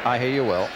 I hear you well.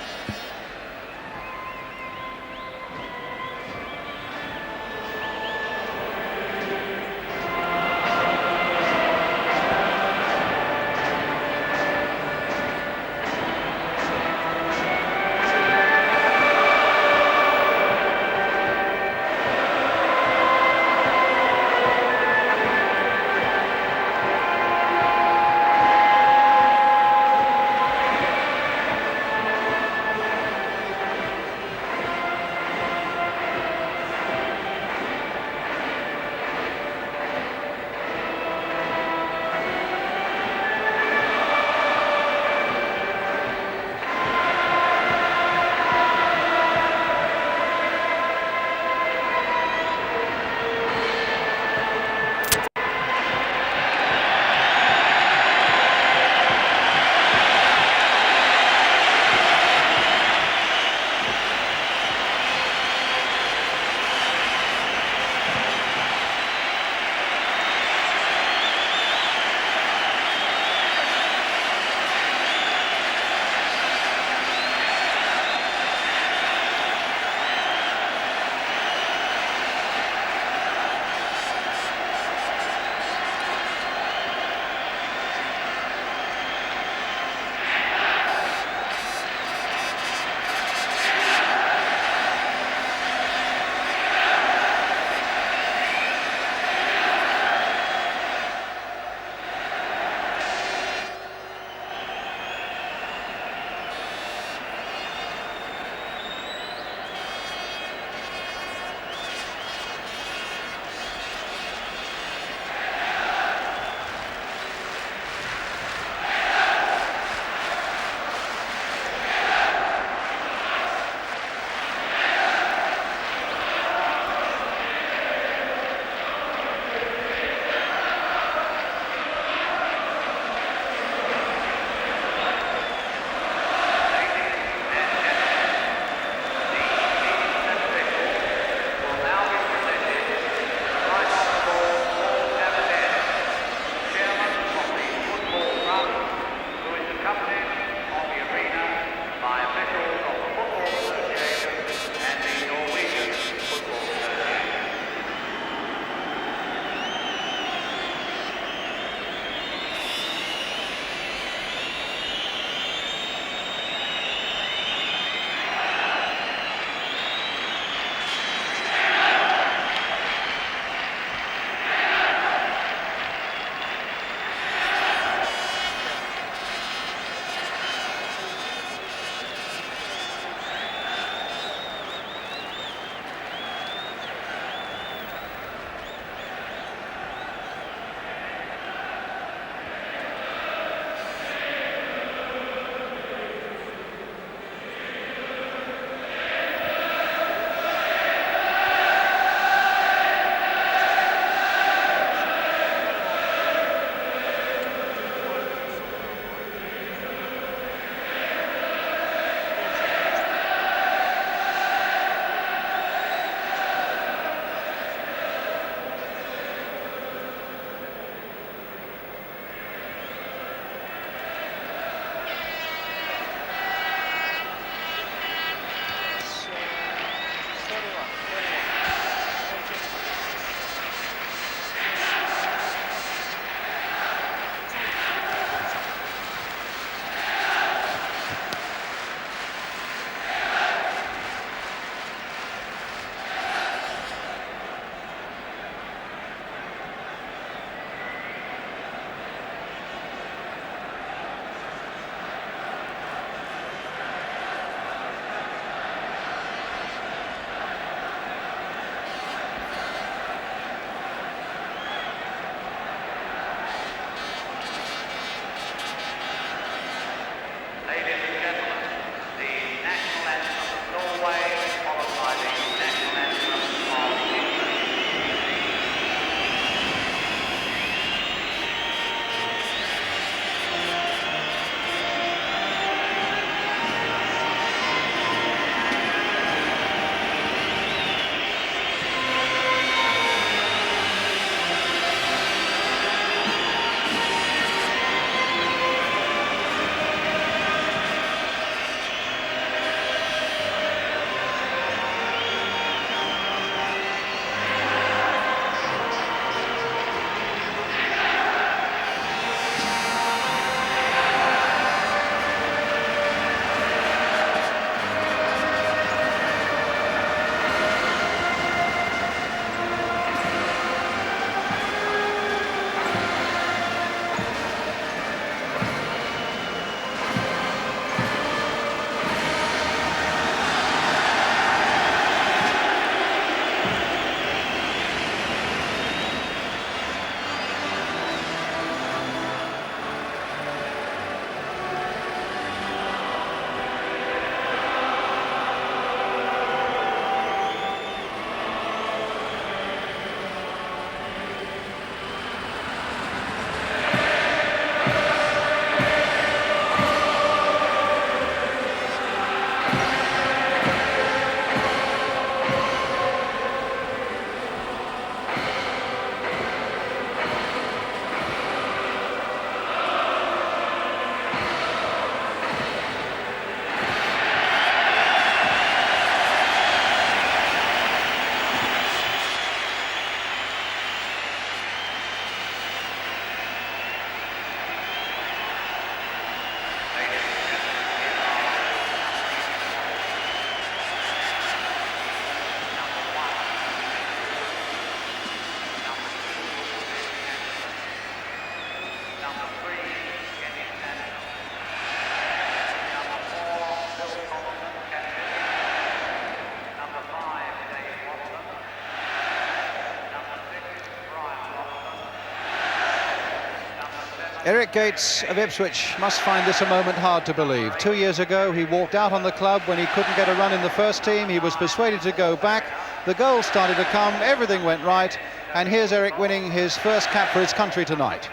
Eric Gates of Ipswich must find this a moment hard to believe. 2 years ago, he walked out on the club when he couldn't get a run in the first team. He was persuaded to go back. The goals started to come, everything went right, and here's Eric winning his first cap for his country tonight.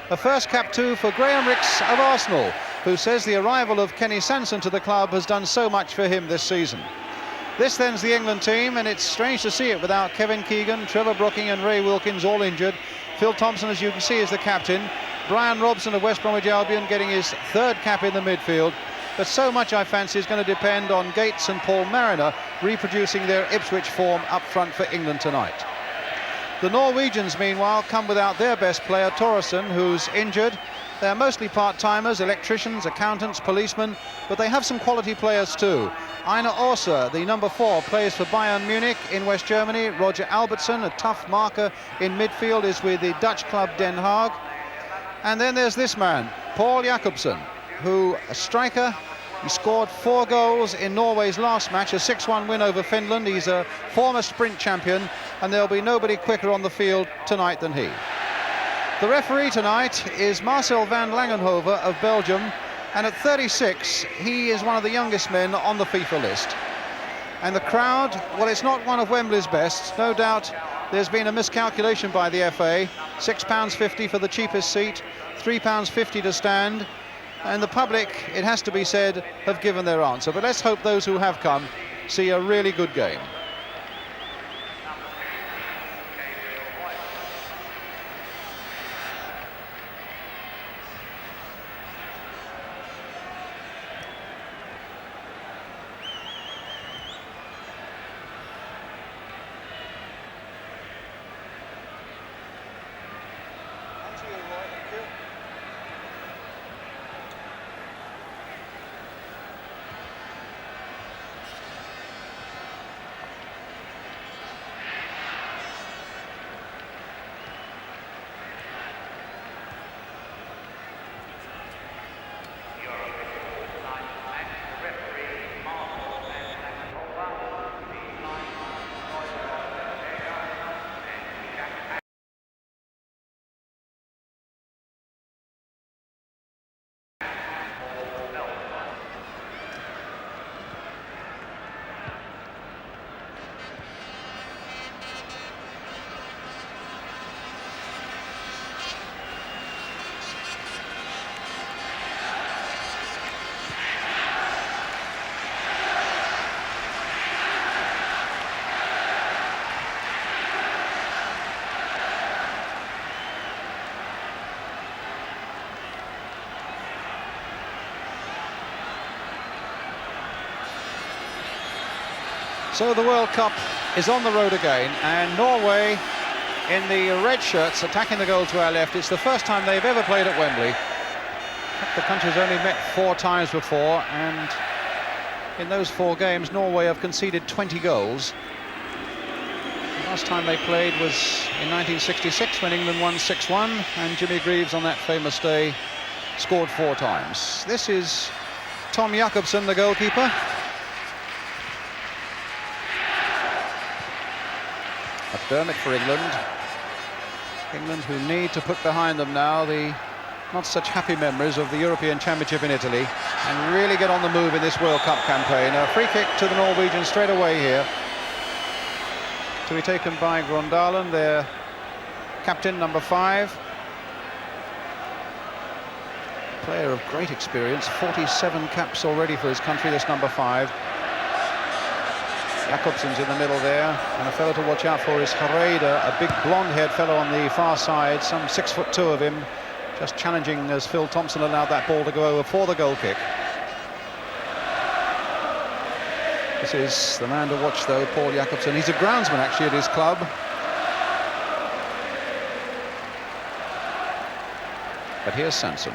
A first cap too for Graham Rix of Arsenal, who says the arrival of Kenny Sansom to the club has done so much for him this season. This then's the England team, and it's strange to see it without Kevin Keegan, Trevor Brooking and Ray Wilkins all injured. Phil Thompson, as you can see, is the captain. Brian Robson of West Bromwich Albion getting his third cap in the midfield. But so much, I fancy, is going to depend on Gates and Paul Mariner reproducing their Ipswich form up front for England tonight. The Norwegians, meanwhile, come without their best player, Torresson, who's injured. They're mostly part-timers, electricians, accountants, policemen, but they have some quality players too. Einar Orsa, the number 4, plays for Bayern Munich in West Germany. Roger Albertson, a tough marker in midfield, is with the Dutch club Den Haag. And then there's this man, Paul Jacobsen, who, a striker. He scored 4 goals in Norway's last match, a 6-1 win over Finland. He's a former sprint champion, and there'll be nobody quicker on the field tonight than he. The referee tonight is Marcel van Langenhoven of Belgium, and at 36, he is one of the youngest men on the FIFA list. And the crowd, well, it's not one of Wembley's best. No doubt there's been a miscalculation by the FA. £6.50 for the cheapest seat, £3.50 to stand. And the public, it has to be said, have given their answer. But let's hope those who have come see a really good game. So the World Cup is on the road again, and Norway in the red shirts attacking the goal to our left. It's the first time they've ever played at Wembley. The country's only met 4 times before, and in those 4 games Norway have conceded 20 goals. The last time they played was in 1966 when England won 6-1, and Jimmy Greaves on that famous day scored 4 times. This is Tom Jacobsen, the goalkeeper. McDermott for England. England who need to put behind them now the not such happy memories of the European Championship in Italy and really get on the move in this World Cup campaign. A free kick to the Norwegians straight away here, to be taken by Grondalen, their captain, number 5. Player of great experience, 47 caps already for his country, this number 5. Jacobsen's in the middle there, and a fellow to watch out for is Hareide, a big blonde-haired fellow on the far side, some 6'2" of him, just challenging as Phil Thompson allowed that ball to go over for the goal kick. This is the man to watch, though, Paul Jacobsen. He's a groundsman, actually, at his club. But here's Sansom.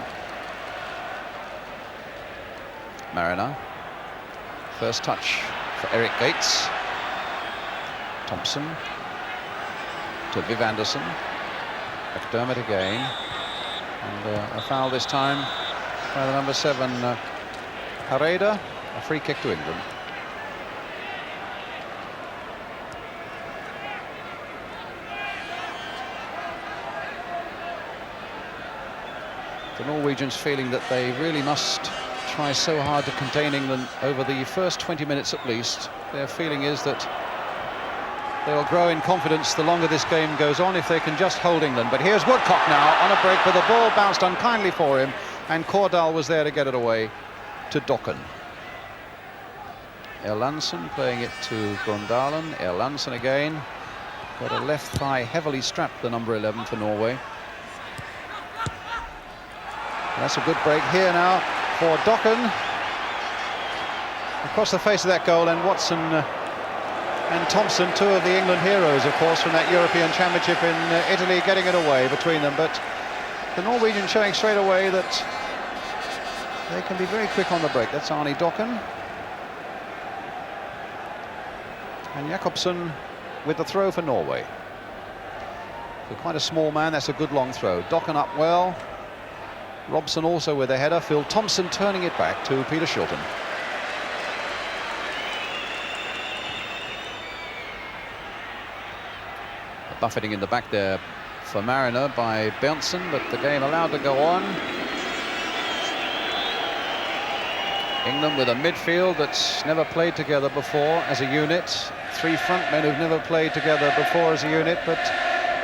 Mariner. First touch for Eric Gates. Thompson to Viv Anderson. McDermott again. And a foul this time by the number 7, Hareide. A free kick to England. The Norwegians feeling that they really must try so hard to contain England over the first 20 minutes at least. Their feeling is that they'll grow in confidence the longer this game goes on if they can just hold England. But here's Woodcock now on a break, but the ball bounced unkindly for him, and Cordal was there to get it away to Dokken. Erlandsen playing it to Grundalen. Erlandsen again. Got a left thigh heavily strapped, the number 11 for Norway. That's a good break here now for Dokken. Across the face of that goal, and Watson and Thompson, two of the England heroes, of course, from that European Championship in Italy, getting it away between them. But the Norwegians showing straight away that they can be very quick on the break. That's Arne Dokken. And Jakobsen with the throw for Norway. For quite a small man, that's a good long throw. Dokken up well. Robson also with a header. Phil Thompson turning it back to Peter Shilton. Buffeting in the back there for Mariner by Berntsen, but the game allowed to go on. England with a midfield that's never played together before as a unit. Three front men who've never played together before as a unit, but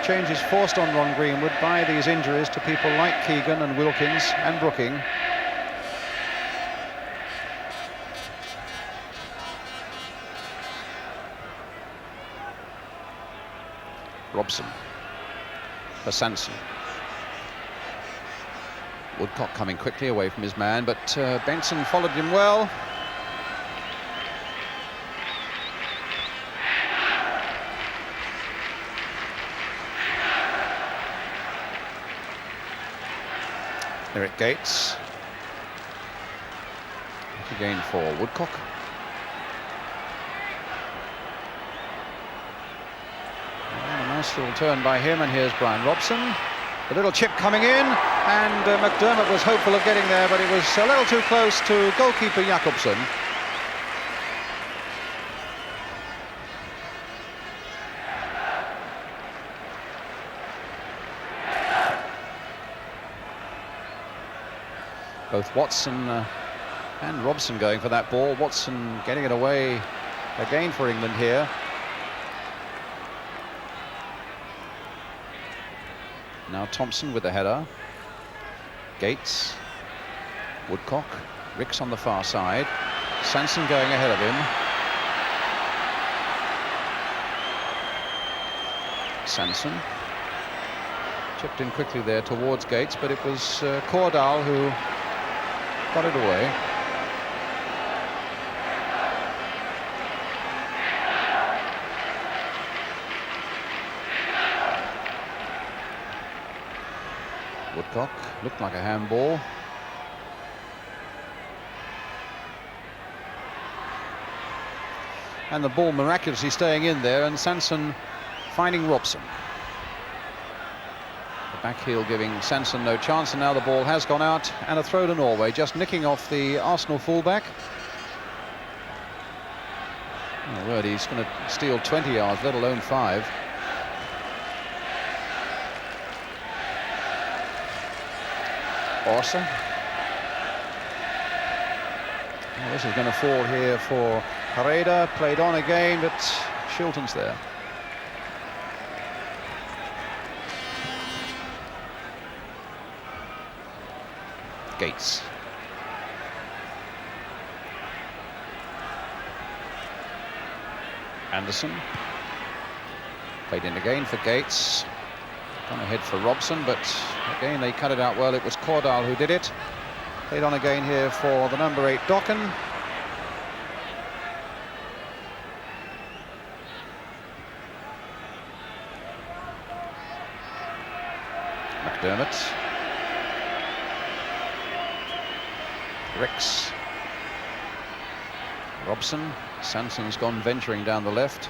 change is forced on Ron Greenwood by these injuries to people like Keegan and Wilkins and Brooking. Robson for Sanson. Woodcock coming quickly away from his man, but Benson followed him well. Eric Gates. Back again for Woodcock. Nice little turn by him, and here's Brian Robson. A little chip coming in, and McDermott was hopeful of getting there, but it was a little too close to goalkeeper Jakobsen. Both Watson and Robson going for that ball. Watson getting it away again for England here. Now Thompson with the header. Gates, Woodcock, Ricks on the far side. Sanson going ahead of him. Sanson chipped in quickly there towards Gates, but it was Cordal who got it away. Woodcock looked like a handball. And the ball miraculously staying in there, and Sanson finding Robson. The back heel giving Sanson no chance, and now the ball has gone out, and a throw to Norway, just nicking off the Arsenal fullback. Oh, word, he's going to steal 20 yards, let alone 5. Orsa. Well, this is going to fall here for Herrera. Played on again, but Shilton's there. Gates. Anderson. Played in again for Gates. Gone ahead for Robson, but again they cut it out well. It was Cordal who did it. Played on again here for the number 8 Dokken. McDermott. Ricks. Robson. Sanson's gone venturing down the left.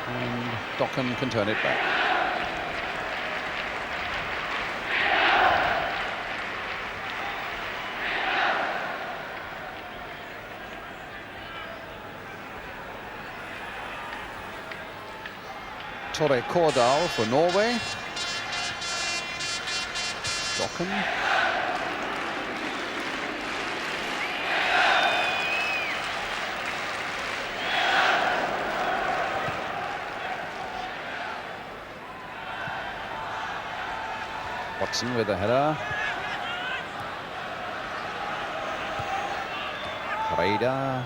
And Dokken can turn it back. Tore Cordal for Norway. Dokken. Watson with the header. Preda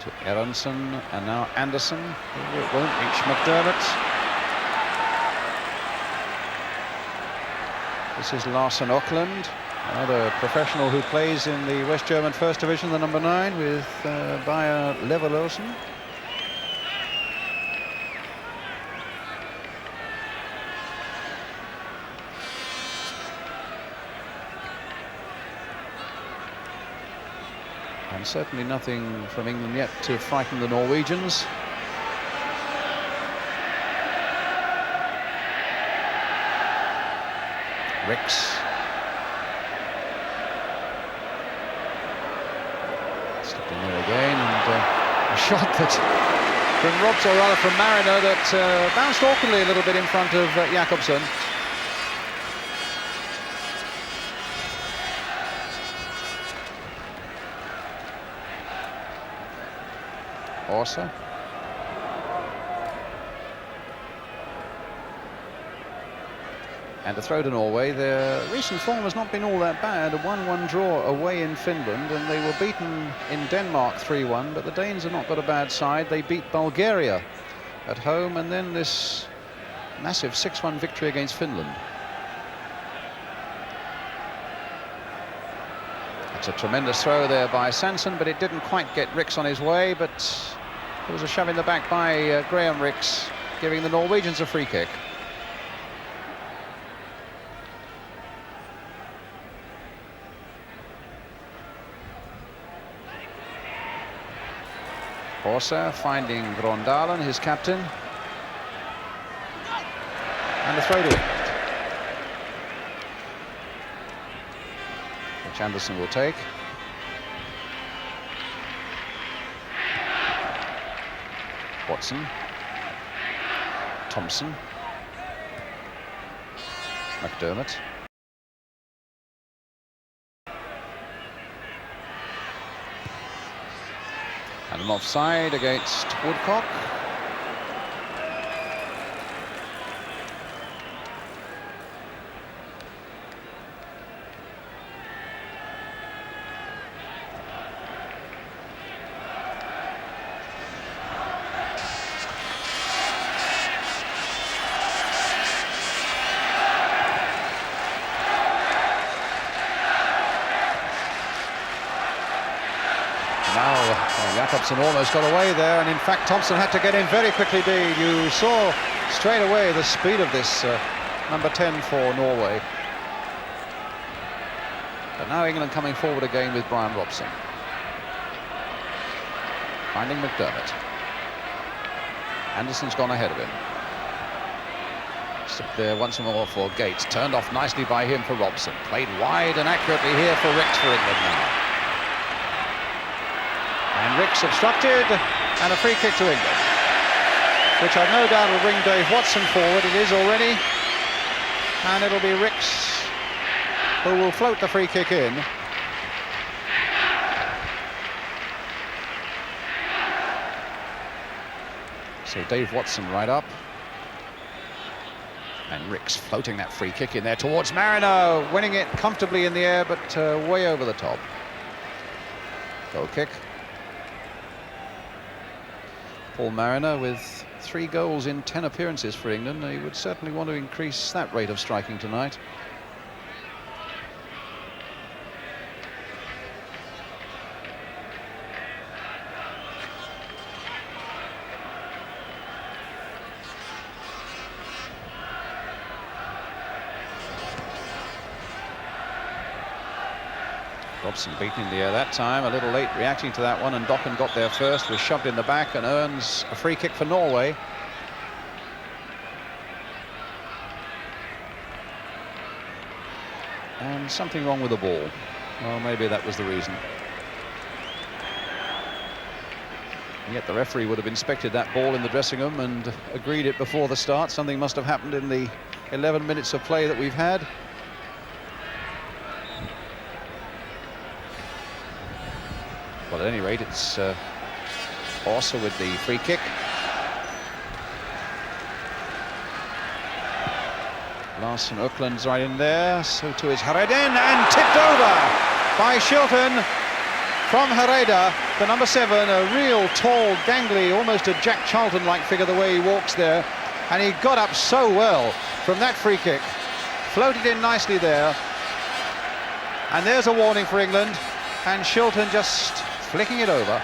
to Aronson, and now Anderson. It won't reach McDermott. This is Larsen Auckland, another professional who plays in the West German First Division, the number 9, with Bayer Leverkusen. And certainly nothing from England yet to frighten the Norwegians. Ricks. Slipped in there again, and a shot that from Robs, or rather from Mariner, that bounced awkwardly a little bit in front of Jakobsen. Orsa. And a throw to Norway. Their recent form has not been all that bad. A 1-1 draw away in Finland, and they were beaten in Denmark 3-1, but the Danes have not got a bad side. They beat Bulgaria at home, and then this massive 6-1 victory against Finland. It's a tremendous throw there by Sanson, but it didn't quite get Ricks on his way, but there was a shove in the back by Graham Ricks, giving the Norwegians a free kick. Orsa finding Grondalen, his captain, and a throw to England, which Anderson will take. Watson, Thompson, McDermott. And an offside against Woodcock. Jakobsen almost got away there, and in fact Thompson had to get in very quickly indeed. You saw straight away the speed of this number 10 for Norway. But now England coming forward again with Brian Robson. Finding McDermott. Anderson's gone ahead of him. Slipped there once more for Gates. Turned off nicely by him for Robson. Played wide and accurately here for Ricks for England now. And Ricks obstructed, and a free kick to England, which I've no doubt will bring Dave Watson forward. It is already, and it'll be Ricks who will float the free kick in. So Dave Watson right up, and Ricks floating that free kick in there towards Mariner, winning it comfortably in the air, but way over the top. Goal kick. Paul Mariner with 3 goals in 10 appearances for England. He would certainly want to increase that rate of striking tonight. Robson beaten in the air that time, a little late reacting to that one, and Dokken got there first, was shoved in the back and earns a free kick for Norway. And something wrong with the ball. Well, maybe that was the reason. And yet the referee would have inspected that ball in the dressing room and agreed it before the start. Something must have happened in the 11 minutes of play that we've had. Well, at any rate, it's also with the free kick. Larsen Ökland's right in there, so too is Haredin, and tipped over by Shilton from Herrera, the number 7, a real tall, gangly, almost a Jack Charlton-like figure the way he walks there, and he got up so well from that free kick, floated in nicely there, and there's a warning for England, and Shilton just flicking it over.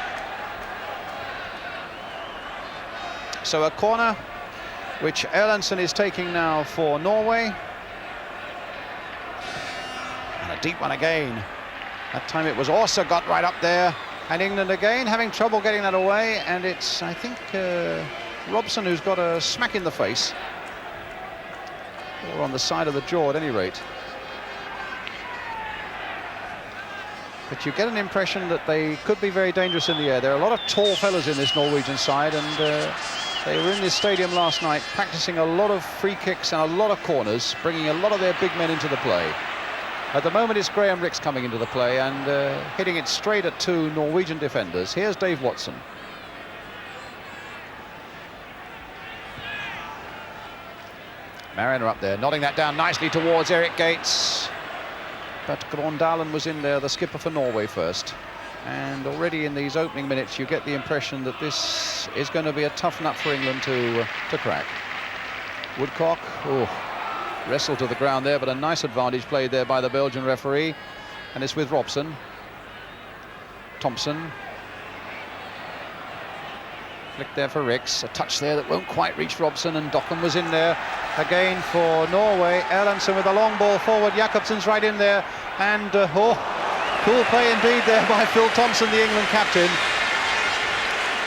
So a corner which Erlandsen is taking now for Norway. And a deep one again. That time it was also got right up there. And England again having trouble getting that away. And it's, I think, Robson who's got a smack in the face. Or on the side of the jaw at any rate. But you get an impression that they could be very dangerous in the air. There are a lot of tall fellas in this Norwegian side, and they were in this stadium last night practicing a lot of free kicks and a lot of corners, bringing a lot of their big men into the play. At the moment it's Graham Rix coming into the play and hitting it straight at 2 Norwegian defenders. Here's Dave Watson. Mariner up there, nodding that down nicely towards Eric Gates. But Grondalen was in there, the skipper for Norway first. And already in these opening minutes, you get the impression that this is going to be a tough nut for England to crack. Woodcock, wrestled to the ground there, but a nice advantage played there by the Belgian referee. And it's with Robson. Thompson. Flick there for Rix. A touch there that won't quite reach Robson, and Dockham was in there again for Norway. Erlandsen with a long ball forward. Jakobsen's right in there. And, cool play indeed there by Phil Thompson, the England captain,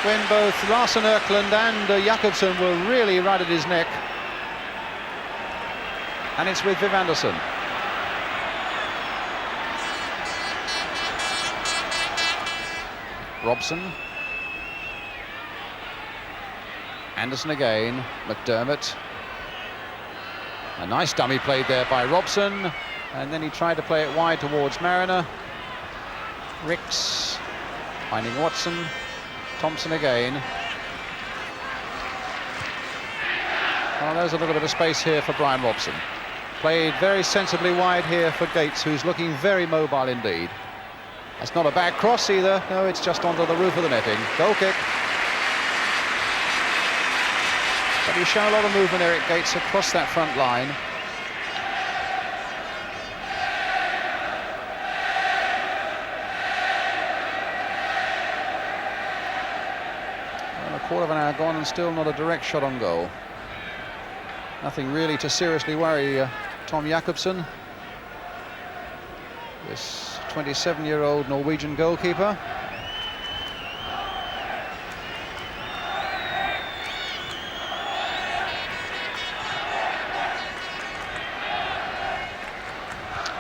when both Larsen Ökland and Jakobsen were really right at his neck. And it's with Viv Anderson. Robson. Anderson again. McDermott. A nice dummy played there by Robson, and then he tried to play it wide towards Mariner. Rix finding Watson. Thompson again. Well, there's a little bit of space here for Brian Robson. Played very sensibly wide here for Gates, who's looking very mobile indeed. That's not a bad cross either. No, it's just onto the roof of the netting. Goal kick. But he's shown a lot of movement, Eric Gates, across that front line. Quarter of an hour gone and still not a direct shot on goal. Nothing really to seriously worry Tom Jakobsen, this 27-year-old Norwegian goalkeeper.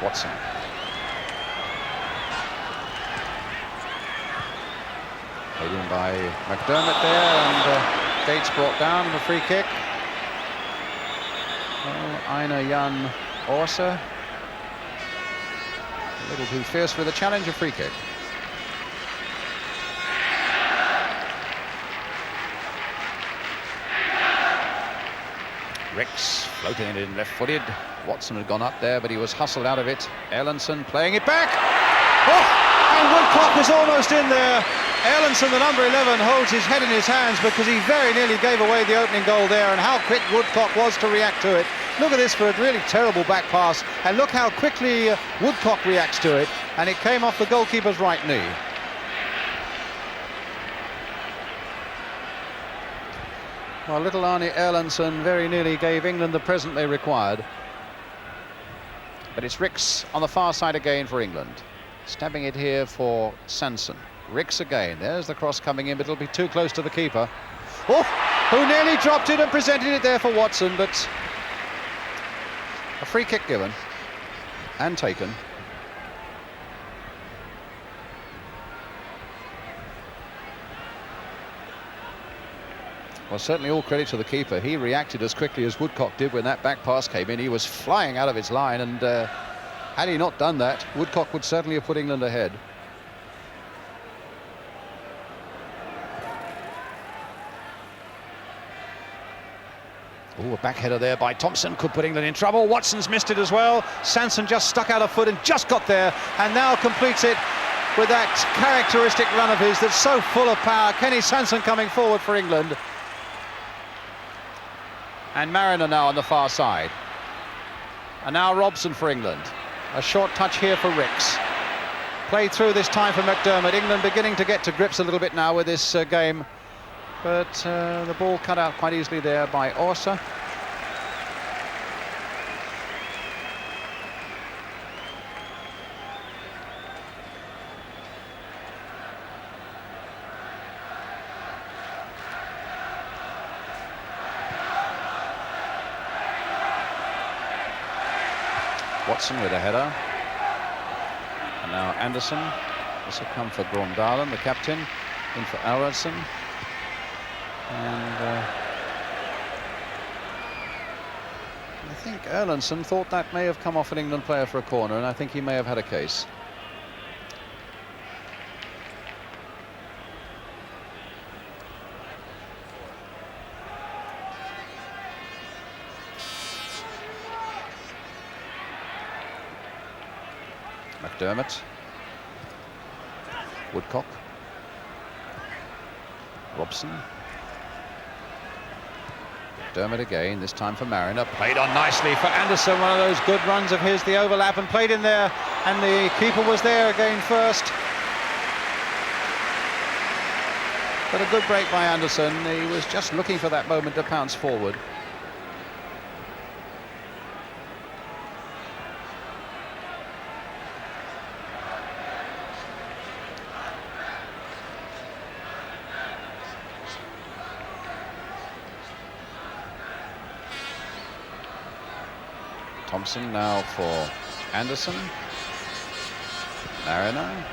Watson. Played in by McDermott there, and Gates brought down the free kick. Einar Jan Orsa. A little too fierce with a challenge, a free kick. Rix floating it in left-footed. Watson had gone up there, but he was hustled out of it. Erlandsen playing it back. And Woodcock was almost in there. Erlandsen, the number 11, holds his head in his hands because he very nearly gave away the opening goal there, and how quick Woodcock was to react to it. Look at this for a really terrible back pass, and look how quickly Woodcock reacts to it, and it came off the goalkeeper's right knee. Well, little Arne Erlandsen very nearly gave England the present they required. But it's Rix on the far side again for England. Stabbing it here for Sanson. Rix again. There's the cross coming in, but it'll be too close to the keeper. Who nearly dropped it and presented it there for Watson, but a free kick given and taken. Well, certainly all credit to the keeper. He reacted as quickly as Woodcock did when that back pass came in. He was flying out of his line, and had he not done that, Woodcock would certainly have put England ahead. Oh, a back header there by Thompson could put England in trouble. Watson's missed it as well. Sanson just stuck out a foot and just got there, and now completes it with that characteristic run of his that's so full of power. Kenny Sanson coming forward for England. And Mariner now on the far side. And now Robson for England. A short touch here for Ricks. Played through this time for McDermott. England beginning to get to grips a little bit now with this game. But the ball cut out quite easily there by Orsa. Watson with a header. And now Anderson. This will come for Grondalen, the captain, in for Alredson. And I think Erlandson thought that may have come off an England player for a corner, and I think he may have had a case. McDermott. Woodcock. Robson. McDermott again, this time for Mariner. Played on nicely for Anderson, one of those good runs of his, the overlap, and played in there, and the keeper was there again first. But a good break by Anderson. He was just looking for that moment to pounce forward. Thompson now for Anderson. Mariner.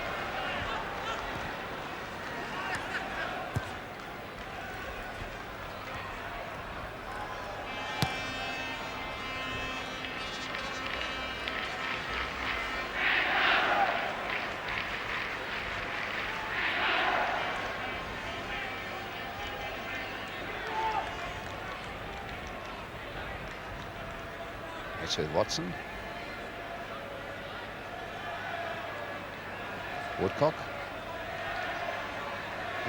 It's with Watson. Woodcock.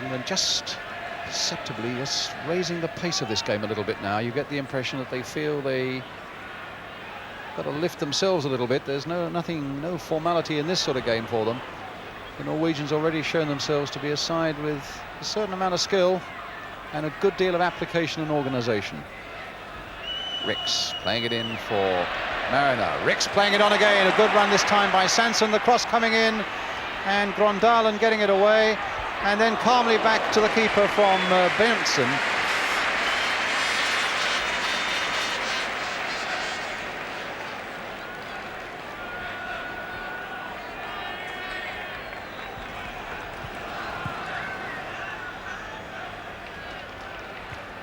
England just perceptibly just raising the pace of this game a little bit now. You get the impression that they feel they got to lift themselves a little bit. There's no formality in this sort of game for them. The Norwegians already shown themselves to be a side with a certain amount of skill and a good deal of application and organisation. Ricks playing it in for Mariner. Ricks playing it on again. A good run this time by Sanson. The cross coming in, and Grondalen getting it away, and then calmly back to the keeper from Benson.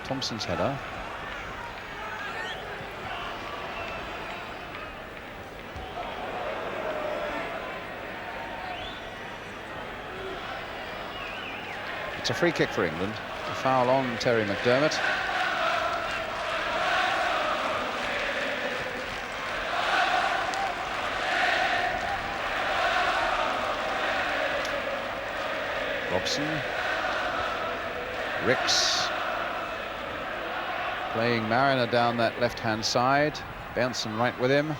Thompson's header. It's a free kick for England. A foul on Terry McDermott. Robson. Ricks. Playing Mariner down that left-hand side. Benson right with him.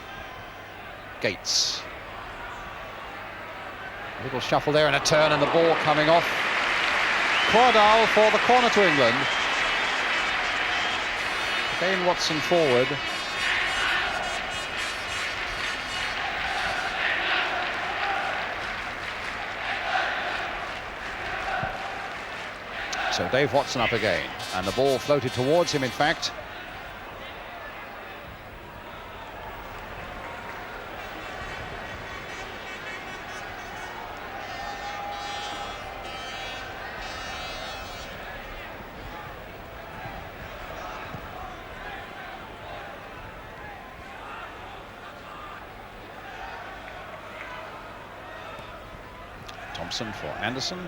Gates. A little shuffle there and a turn, and the ball coming off. Qualifier for the corner to England. Again Watson forward. So Dave Watson up again, and the ball floated towards him, in fact. Thompson for Anderson.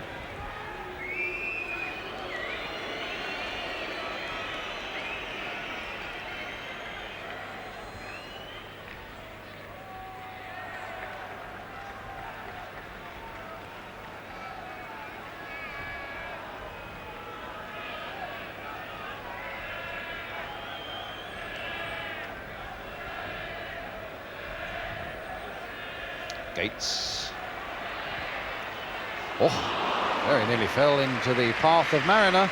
Gates. Oh, very nearly fell into the path of Mariner.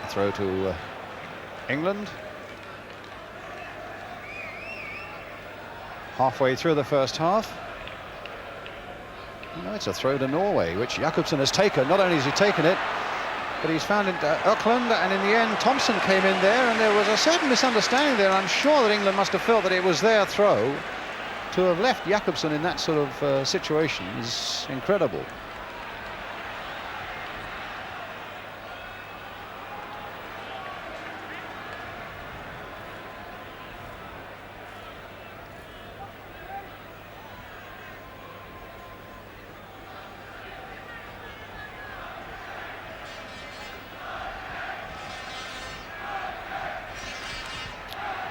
Throw to England. Halfway through the first half. No, it's a throw to Norway, which Jakobsen has taken. Not only has he taken it, but he's found it Ökland, and in the end Thompson came in there, and there was a certain misunderstanding there. I'm sure that England must have felt that it was their throw. To have left Jakobsen in that sort of situation is incredible.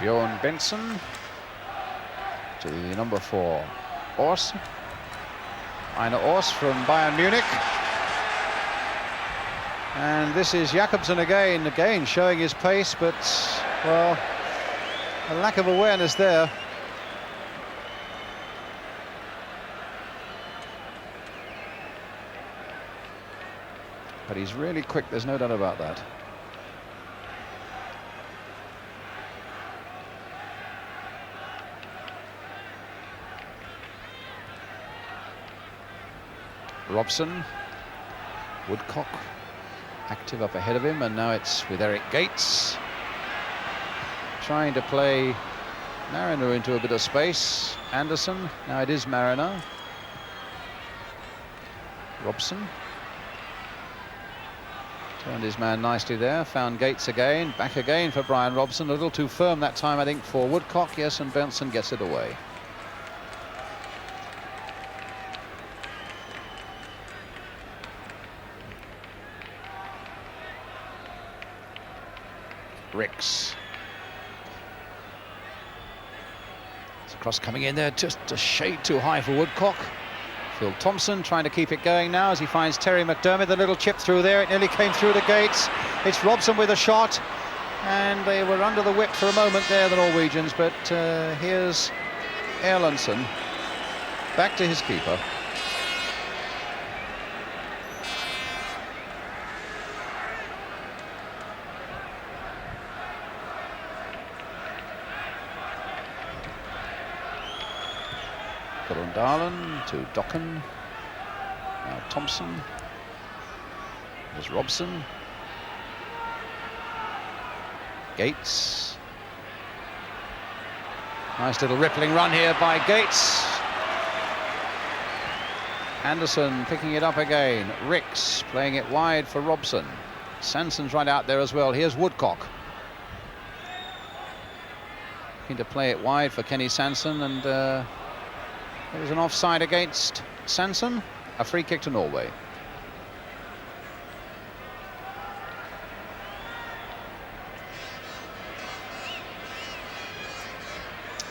Bjorn Benson to the number 4, Ors. Einer Ors from Bayern Munich. And this is Jakobsen again showing his pace, but, well, a lack of awareness there. But he's really quick, there's no doubt about that. Robson, Woodcock active up ahead of him, and now it's with Eric Gates trying to play Mariner into a bit of space. Anderson, now it is Mariner. Robson turned his man nicely there, found Gates again, back again for Brian Robson, a little too firm that time I think for Woodcock, yes, and Benson gets it away. Ricks. It's a cross coming in there, just a shade too high for Woodcock. Phil Thompson trying to keep it going now as he finds Terry McDermott, the little chip through there, it nearly came through to Gates. It's Robson with a shot, and they were under the whip for a moment there, the Norwegians, but here's Erlendsson back to his keeper. Darlan to Dokken. Now Thompson. There's Robson. Gates. Nice little rippling run here by Gates. Anderson picking it up again. Ricks playing it wide for Robson. Sanson's right out there as well. Here's Woodcock. Looking to play it wide for Kenny Sanson, and there was an offside against Sanson, a free kick to Norway.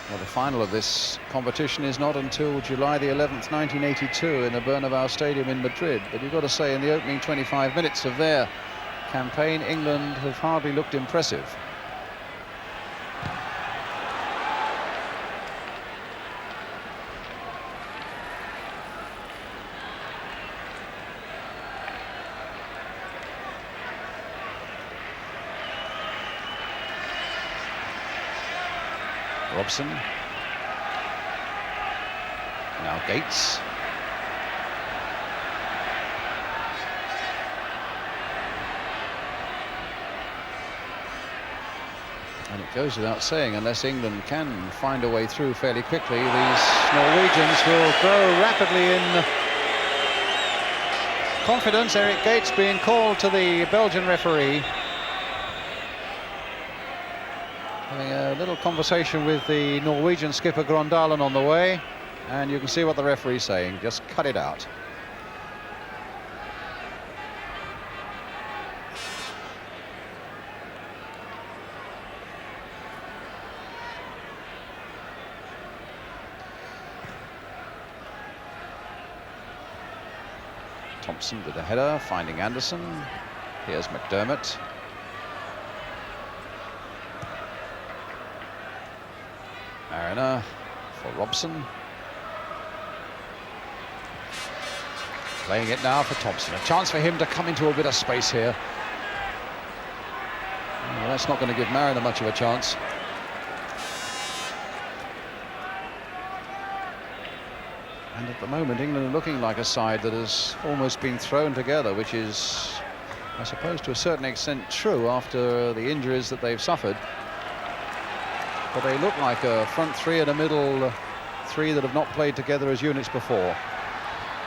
Well, the final of this competition is not until July the 11th, 1982 in the Bernabeu Stadium in Madrid. But you've got to say, in the opening 25 minutes of their campaign, England have hardly looked impressive. Robson. Now Gates. And it goes without saying, unless England can find a way through fairly quickly, these Norwegians will grow rapidly in confidence. Eric Gates being called to the Belgian referee. Having a little conversation with the Norwegian skipper Grøndalen on the way, and you can see what the referee's saying. Just cut it out. Thompson with the header, finding Anderson. Here's McDermott. Mariner for Robson. Playing it now for Thompson. A chance for him to come into a bit of space here. Well, that's not going to give Mariner much of a chance. And at the moment, England are looking like a side that has almost been thrown together, which is, I suppose, to a certain extent true after the injuries that they've suffered. But they look like a front three and a middle three that have not played together as units before.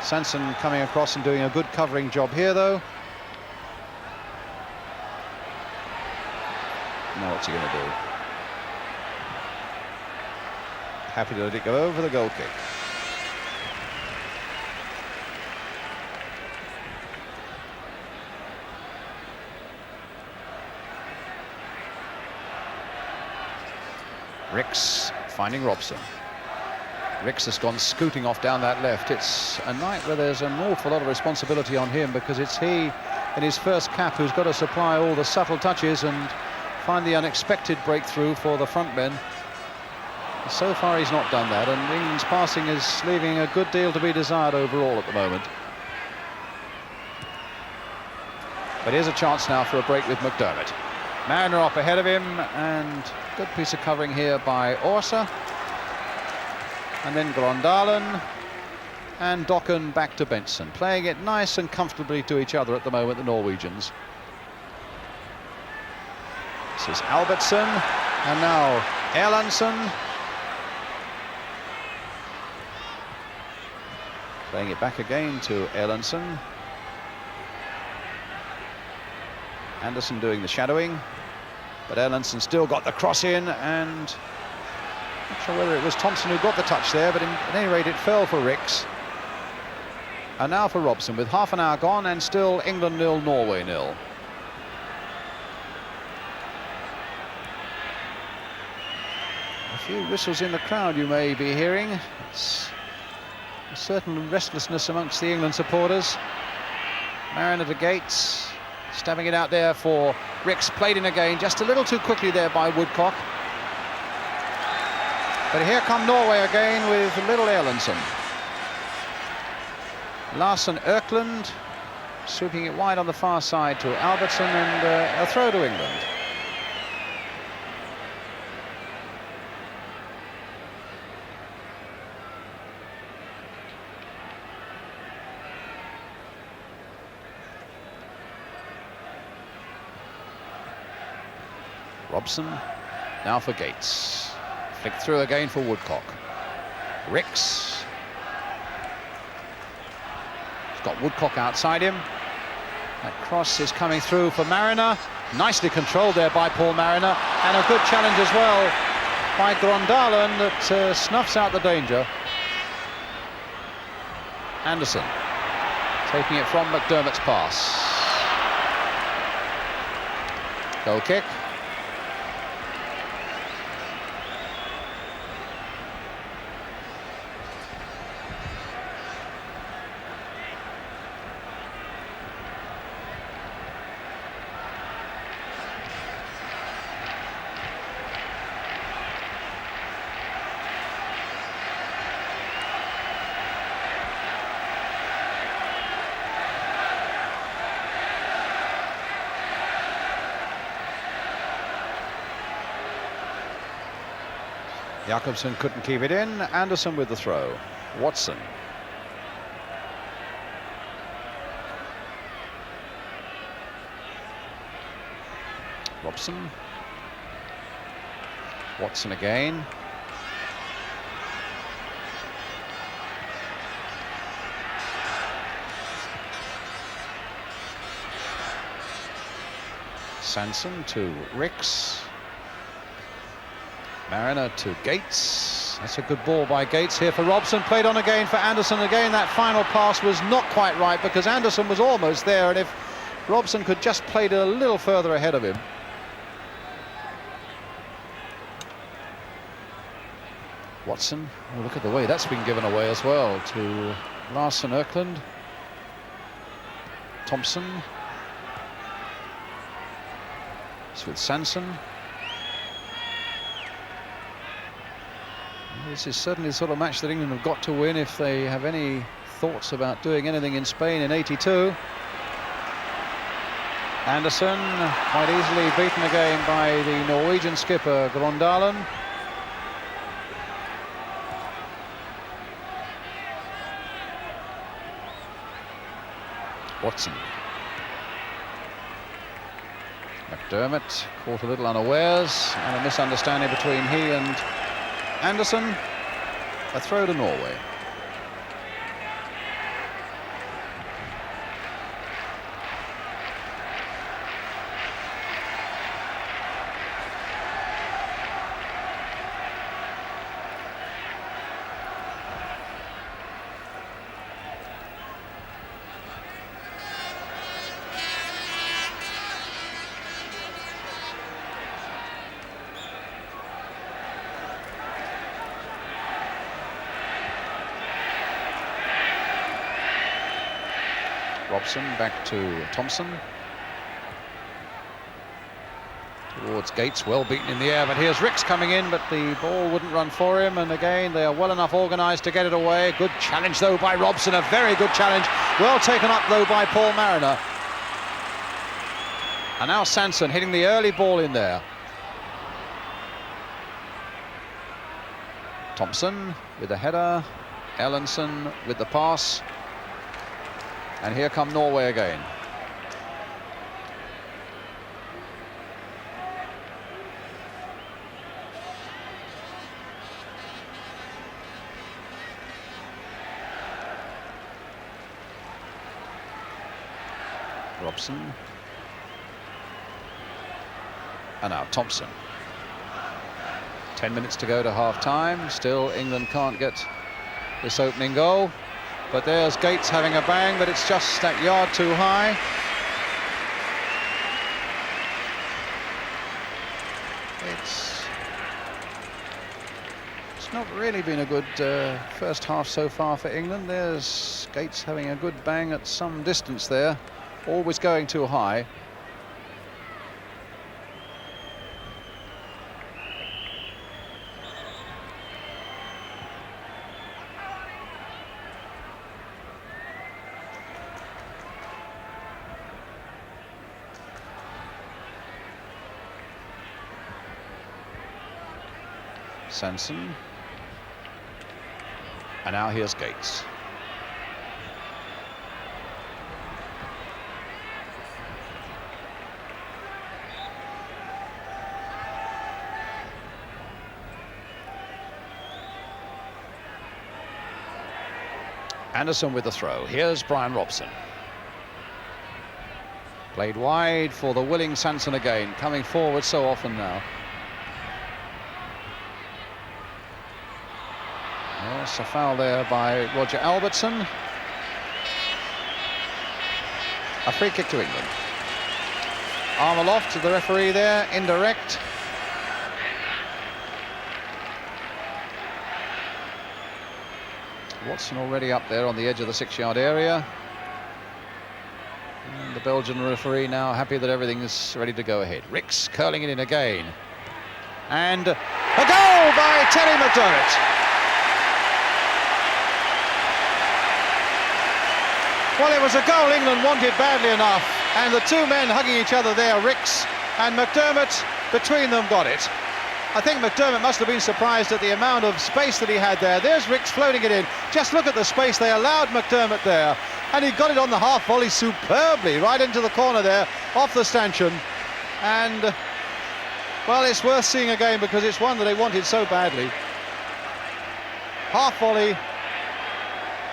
Sanson coming across and doing a good covering job here, though. Now what's he going to do? Happy to let it go over the goal kick. Ricks finding Robson. Ricks has gone scooting off down that left. It's a night where there's an awful lot of responsibility on him, because it's he in his first cap who's got to supply all the subtle touches and find the unexpected breakthrough for the front men. So far he's not done that, and England's passing is leaving a good deal to be desired overall at the moment. But here's a chance now for a break with McDermott. Mariner up ahead of him, and good piece of covering here by Orsa. And then Grøndalen and Dokken back to Benson, playing it nice and comfortably to each other at the moment, the Norwegians. This is Albertsen, and now Erlandsson. Playing it back again to Erlandsson. Anderson doing the shadowing, but Erlandsson still got the cross in, and not sure whether it was Thompson who got the touch there, but at any rate it fell for Ricks. And now for Robson, with half an hour gone and still England 0, Norway 0. A few whistles in the crowd you may be hearing. It's a certain restlessness amongst the England supporters. Mariner to Gates, stabbing it out there for Ricks, played in again, just a little too quickly there by Woodcock. But here come Norway again with little Erlandsson. Larsen Erkland sweeping it wide on the far side to Albertsen, and a throw to England. Robson now for Gates. Flicked through again for Woodcock. Ricks. He's got Woodcock outside him. That cross is coming through for Mariner. Nicely controlled there by Paul Mariner. And a good challenge as well by Grøndalen that snuffs out the danger. Anderson taking it from McDermott's pass. Goal kick. Jakobsen couldn't keep it in. Anderson with the throw. Watson. Robson. Watson again. Sanson to Ricks. Mariner to Gates. That's a good ball by Gates here for Robson. Played on again for Anderson. Again, that final pass was not quite right because Anderson was almost there, and if Robson could just played a little further ahead of him. Watson. Oh, look at the way that's been given away as well to Larson Erkland. Thompson. It's with Sanson. This is certainly the sort of match that England have got to win if they have any thoughts about doing anything in Spain in '82. Anderson quite easily beaten again by the Norwegian skipper Grondalen. Watson. McDermott caught a little unawares, and a misunderstanding between he and Anderson. A throw to Norway. Robson back to Thompson. Towards Gates, well beaten in the air, but here's Ricks coming in, but the ball wouldn't run for him, and again they are well enough organised to get it away. Good challenge though by Robson, a very good challenge. Well taken up though by Paul Mariner. And now Sanson hitting the early ball in there. Thompson with the header, Ellenson with the pass. And here come Norway again. Robson. And now Thompson. 10 minutes to go to half-time. Still England can't get this opening goal. But there's Gates having a bang, but it's just that yard too high. It's not really been a good first half so far for England. There's Gates having a good bang at some distance there, always going too high. Sanson. And now here's Gates. Anderson with the throw. Here's Brian Robson. Played wide for the willing Sanson again, coming forward so often now. Yes, a foul there by Roger Albertson. A free kick to England. Arm aloft to the referee there, indirect. Watson already up there on the edge of the 6-yard area. And the Belgian referee now happy that everything is ready to go ahead. Ricks curling it in again. And a goal by Terry McDermott. Well, it was a goal England wanted badly enough, and the two men hugging each other there, Ricks and McDermott, between them got it. I think McDermott must have been surprised at the amount of space that he had there. There's Ricks floating it in. Just look at the space they allowed McDermott there, and he got it on the half volley superbly, right into the corner there, off the stanchion. And, well, it's worth seeing again because it's one that they wanted so badly. Half volley.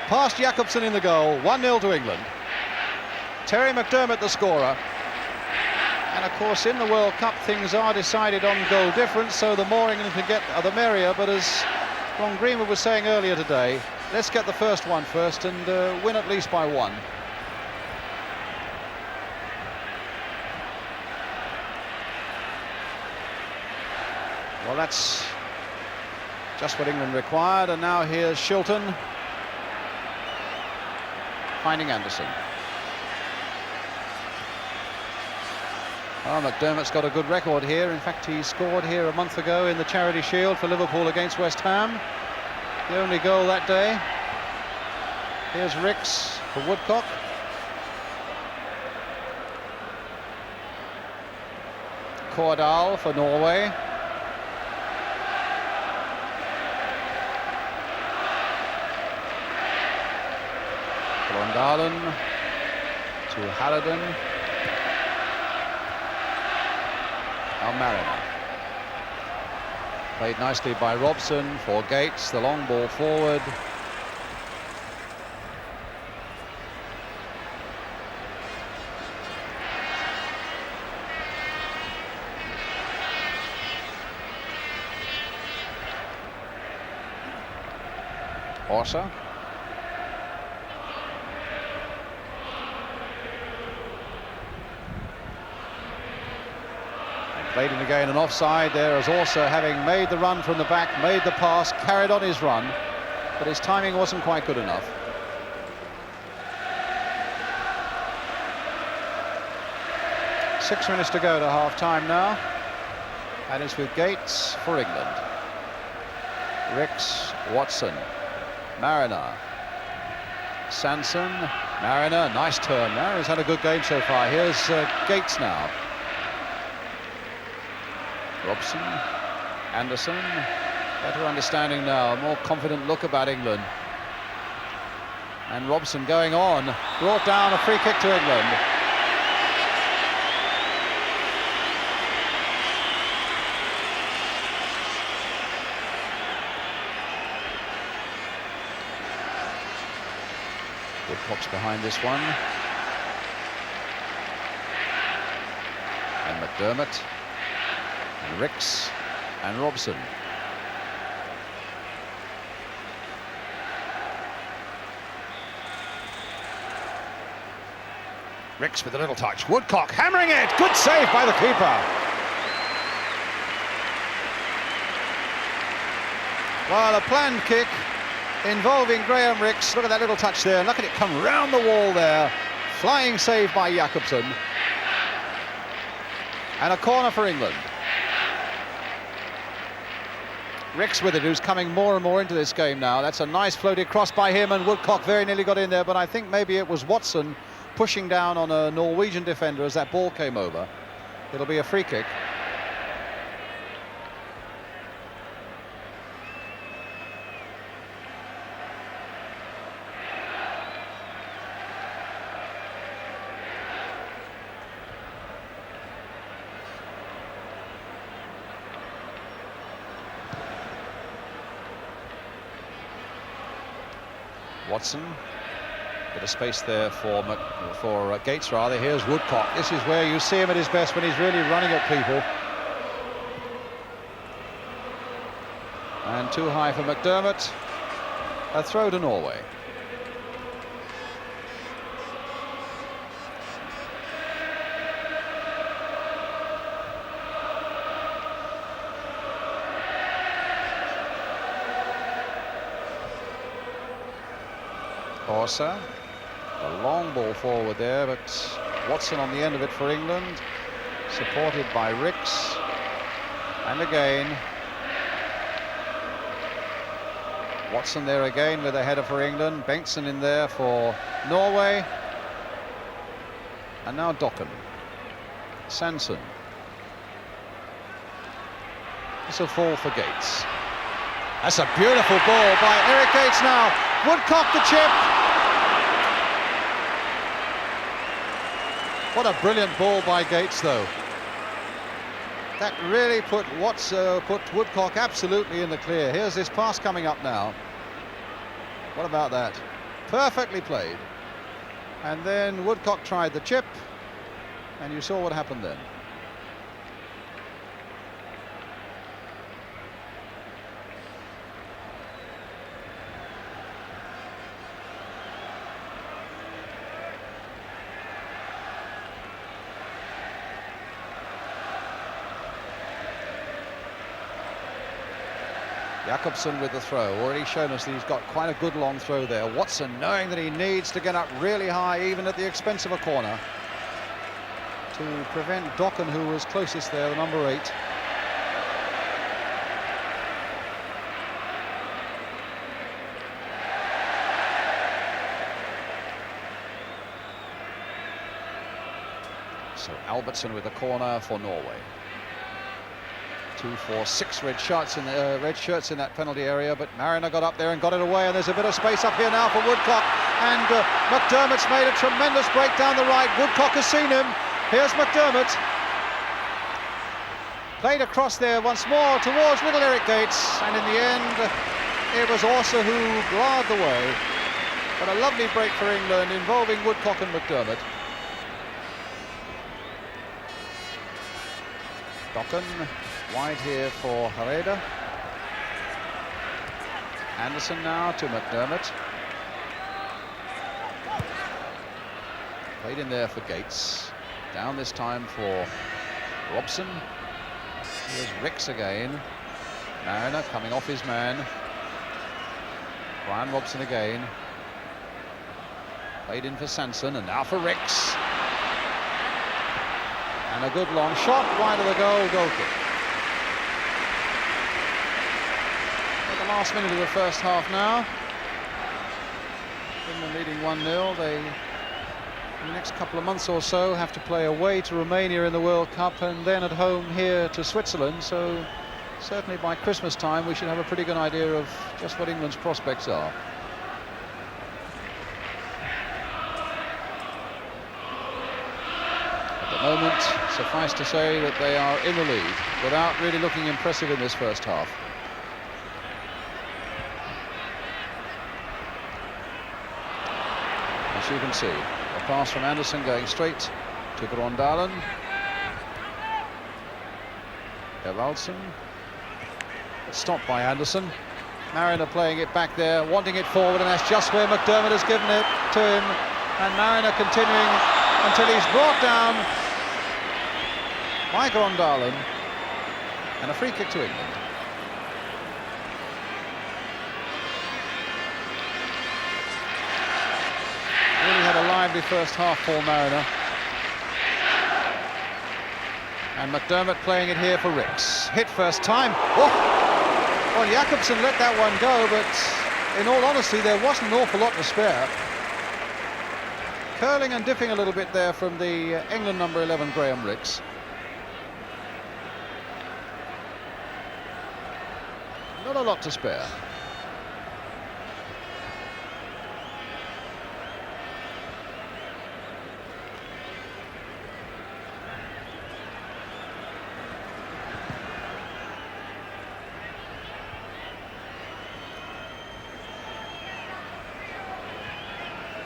Past Jakobsen in the goal, 1-0 to England. Terry McDermott the scorer. And of course, in the World Cup, things are decided on goal difference, so the more England can get, the merrier. But as Ron Greenwood was saying earlier today, let's get the first one first and win at least by one. Well, that's just what England required, and now here's Shilton finding Anderson. Oh, McDermott's got a good record here. In fact, he scored here a month ago in the Charity Shield for Liverpool against West Ham. The only goal that day. Here's Ricks for Woodcock. Kordal for Norway. Blondalen to Halliday. Now Mariner. Played nicely by Robson for Gates, the long ball forward. Orsa. Played in again an offside there as Orsa, having made the run from the back, made the pass, carried on his run, but his timing wasn't quite good enough. Six minutes to go to half-time now. And it's with Gates for England. Ricks, Watson, Mariner, Sanson, Mariner, nice turn. Mariner's had a good game so far. Here's Gates now. Robson, Anderson, better understanding now, a more confident look about England. And Robson going on, brought down a free kick to England. Woodcock's behind this one. And McDermott. And Ricks and Robson. Ricks with a little touch. Woodcock hammering it. Good save by the keeper. Well, a planned kick involving Graham Ricks. Look at that little touch there. Look at it come round the wall there. Flying save by Jakobsen. And a corner for England. Ricks with it, who's coming more and more into this game now. That's a nice floated cross by him, and Woodcock very nearly got in there, but I think maybe it was Watson pushing down on a Norwegian defender as that ball came over. It'll be a free kick. Watson, bit of space there for Gates rather. Here's Woodcock. This is where you see him at his best, when he's really running at people. And too high for McDermott. A throw to Norway. Orsa, a long ball forward there, but Watson on the end of it for England, supported by Ricks, and again Watson there again with a header for England. Bengtsson in there for Norway, and now Dokken. Sanson. It's a fall for Gates. That's a beautiful ball by Eric Gates now. Woodcock the chip. What a brilliant ball by Gates, though. That really put Woodcock absolutely in the clear. Here's this pass coming up now. What about that? Perfectly played. And then Woodcock tried the chip, and you saw what happened then. Jakobsen with the throw, already shown us that he's got quite a good long throw there. Watson knowing that he needs to get up really high, even at the expense of a corner, to prevent Dokken, who was closest there, the number 8. So Albertson with the corner for Norway. 2, 4, 6 red shirts in that penalty area, but Mariner got up there and got it away, and there's a bit of space up here now for Woodcock, and McDermott's made a tremendous break down the right. Woodcock has seen him. Here's McDermott. Played across there once more towards little Eric Gates, and in the end it was Orser who glared the way. But a lovely break for England involving Woodcock and McDermott. Dokken wide here for Herrera. Anderson now to McDermott. Played in there for Gates. Down this time for Robson. Here's Ricks again. Mariner coming off his man. Brian Robson again. Played in for Sanson, and now for Ricks. And a good long shot, wide of the goal kick. At the last minute of the first half now. England leading 1-0. They, in the next couple of months or so, have to play away to Romania in the World Cup and then at home here to Switzerland. So certainly by Christmas time we should have a pretty good idea of just what England's prospects are. Moment, suffice to say that they are in the lead without really looking impressive in this first half. As you can see, a pass from Anderson going straight to Grondalen. Evaldsson, stopped by Anderson. Mariner playing it back there, wanting it forward, and that's just where McDermott has given it to him. And Mariner continuing until he's brought down by Grondalen, and a free kick to England. Really had a lively first half for Mariner. And McDermott playing it here for Ricks. Hit first time. Oh! Well, Jakobsen let that one go, but in all honesty, there wasn't an awful lot to spare. Curling and dipping a little bit there from the England number 11, Graham Ricks. Not a lot to spare.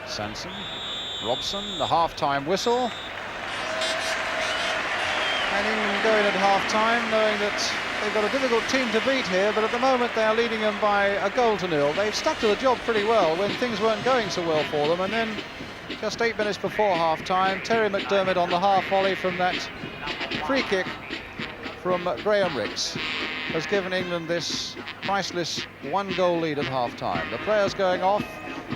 Sanson, Robson, the half-time whistle. And England going at half-time, knowing that they've got a difficult team to beat here, but at the moment they are leading them by 1-0. They've stuck to the job pretty well when things weren't going so well for them, and then just 8 minutes before half-time, Terry McDermott on the half volley from that free kick from Graham Ricks has given England this priceless 1-goal lead at half-time. The players going off,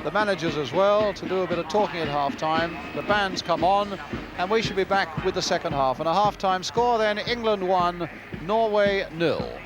the managers as well, to do a bit of talking at half-time. The bands come on, and we should be back with the second half. And a half-time score then, England 1, Norway 0.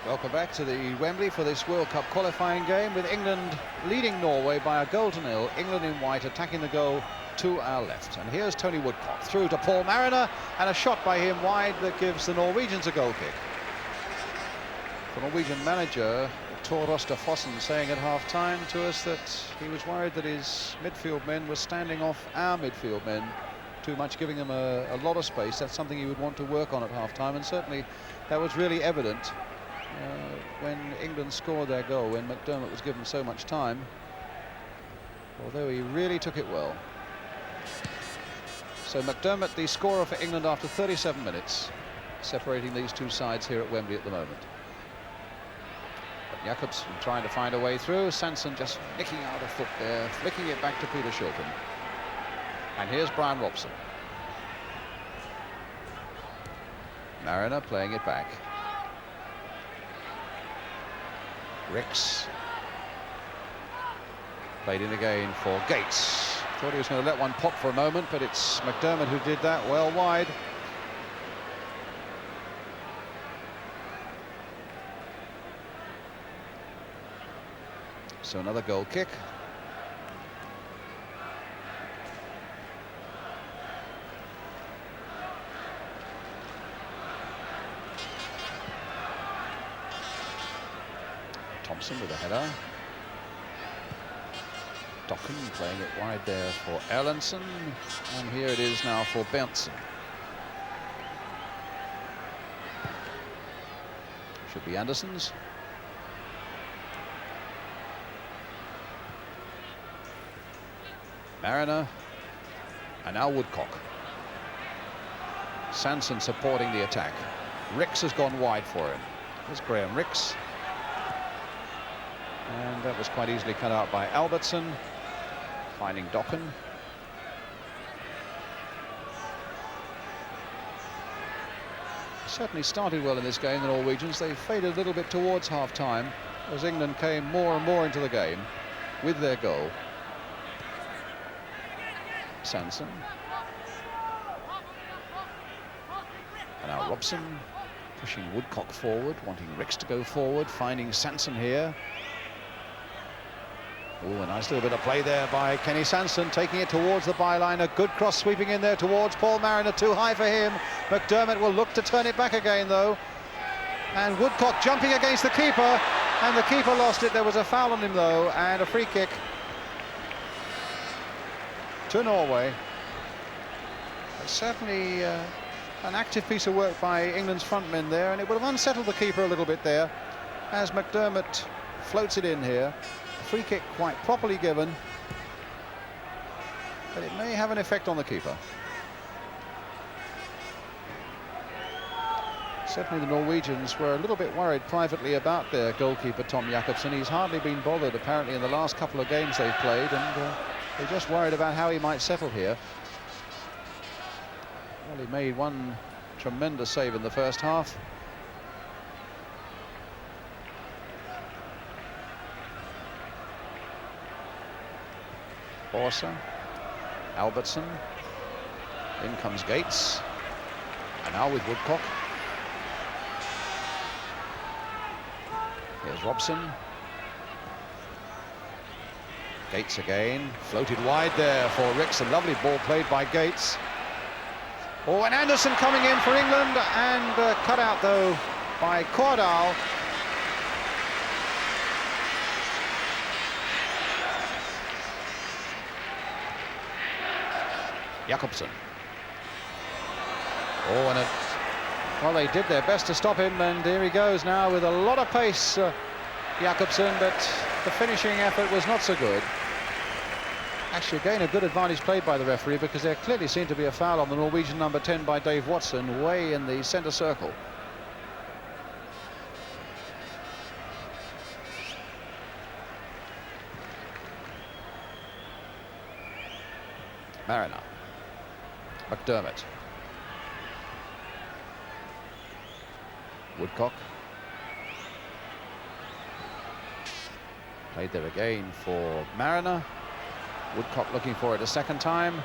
Welcome back to the Wembley for this World Cup qualifying game, with England leading Norway by a goal to nil. England in white attacking the goal to our left. And here's Tony Woodcock through to Paul Mariner, and a shot by him wide that gives the Norwegians a goal kick. The Norwegian manager, Tor Fossen, saying at half-time to us that he was worried that his midfield men were standing off our midfield men too much, giving them a lot of space. That's something he would want to work on at half-time, and certainly that was really evident when England scored their goal, when McDermott was given so much time, although he really took it well. So McDermott, the scorer for England after 37 minutes, separating these two sides here at Wembley at the moment. But Jakobsen trying to find a way through. Sanson just nicking out a foot there, flicking it back to Peter Shilton. And here's Brian Robson. Mariner playing it back. Ricks played in again for Gates. Thought he was going to let one pop for a moment, but it's McDermott who did that well wide. So another goal kick. Thompson with a header. Dokken playing it wide there for Erlandsen, and here it is now for Berntsen. Should be Anderson's. Mariner, and now Woodcock. Sanson supporting the attack. Ricks has gone wide for him. Here's Graham Ricks. And that was quite easily cut out by Albertson, finding Dokken. Certainly started well in this game, the Norwegians. They faded a little bit towards half-time as England came more and more into the game with their goal. Sanson. And now Robson pushing Woodcock forward, wanting Ricks to go forward, finding Sanson here. Oh, a nice little bit of play there by Kenny Sanson, taking it towards the byline. A good cross sweeping in there towards Paul Mariner, too high for him. McDermott will look to turn it back again, though. And Woodcock jumping against the keeper, and the keeper lost it. There was a foul on him, though, and a free kick to Norway. It's certainly an active piece of work by England's front men there, and it would have unsettled the keeper a little bit there as McDermott floats it in here. Free kick quite properly given, but it may have an effect on the keeper. Certainly the Norwegians were a little bit worried privately about their goalkeeper Tom Jakobsen. He's hardly been bothered apparently in the last couple of games they've played, and they're just worried about how he might settle here. Well, he made one tremendous save in the first half. Borsa, Albertson, in comes Gates, and now with Woodcock. Here's Robson. Gates again, floated wide there for Ricks, a lovely ball played by Gates. Oh, and Anderson coming in for England, and cut out though by Cordal. Jakobsen. Oh, and well, they did their best to stop him, and here he goes now with a lot of pace, Jakobsen, but the finishing effort was not so good. Actually, again, a good advantage played by the referee, because there clearly seemed to be a foul on the Norwegian number 10 by Dave Watson, way in the centre circle. Mariner. McDermott. Woodcock. Played there again for Mariner. Woodcock looking for it a second time.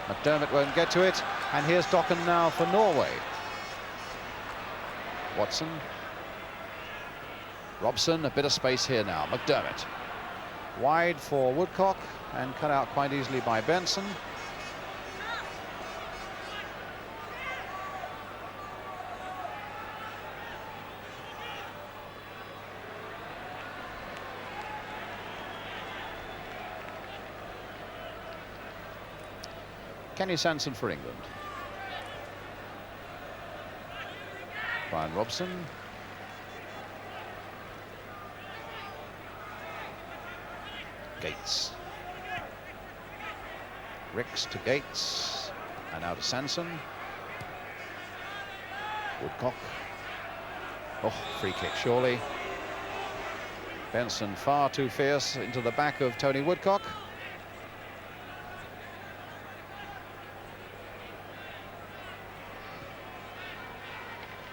McDermott won't get to it. And here's Dokken now for Norway. Watson. Robson, a bit of space here now. McDermott. Wide for Woodcock and cut out quite easily by Benson. Kenny Sanson for England. Brian Robson. Gates. Ricks to Gates. And now to Sanson. Woodcock. Oh, free kick surely. Benson far too fierce into the back of Tony Woodcock.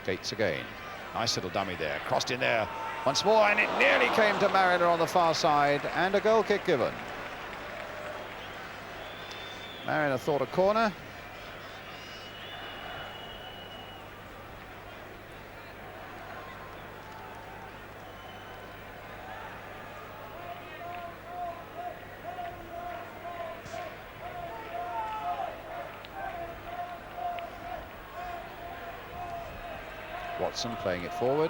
Gates again. Nice little dummy there. Crossed in there once more, and it nearly came to Mariner on the far side, and a goal kick given. Mariner thought a corner. Watson playing it forward.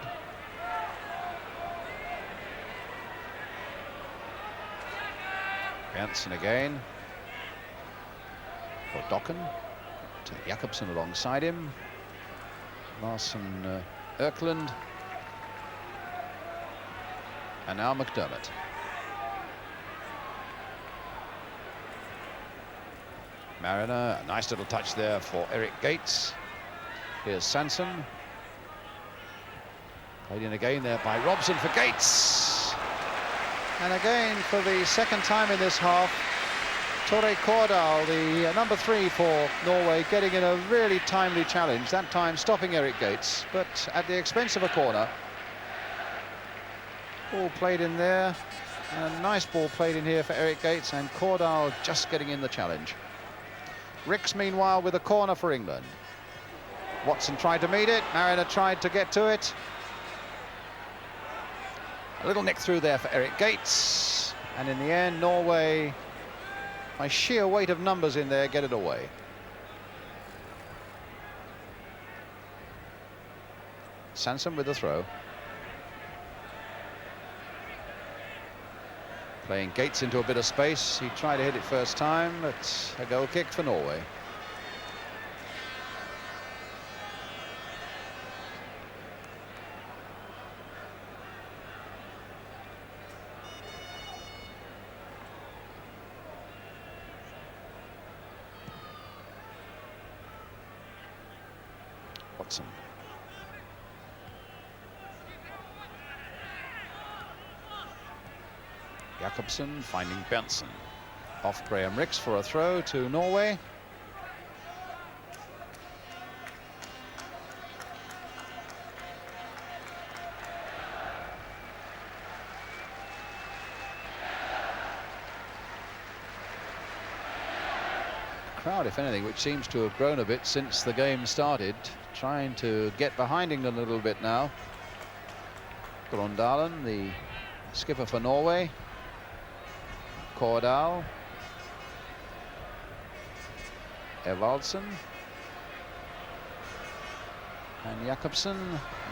Benson again. For Dokken. To Jakobsen alongside him. Larson, Erkland. And now McDermott. Mariner, a nice little touch there for Eric Gates. Here's Sanson. Played in again there by Robson for Gates. And again, for the second time in this half, Tore Kordal, the number 3 for Norway, getting in a really timely challenge, that time stopping Eric Gates, but at the expense of a corner. Ball played in there, and a nice ball played in here for Eric Gates, and Kordal just getting in the challenge. Ricks, meanwhile, with a corner for England. Watson tried to meet it, Mariner tried to get to it. A little nick through there for Eric Gates, and in the end, Norway, by sheer weight of numbers in there, get it away. Sanson with the throw. Playing Gates into a bit of space. He tried to hit it first time, but a goal kick for Norway. Watson. Jakobsen finding Benson. Off Graham Ricks for a throw to Norway. Crowd, if anything, which seems to have grown a bit since the game started, trying to get behind England a little bit now. Grondalen, the skipper for Norway. Kordal. Evaldsen. And Jakobsen.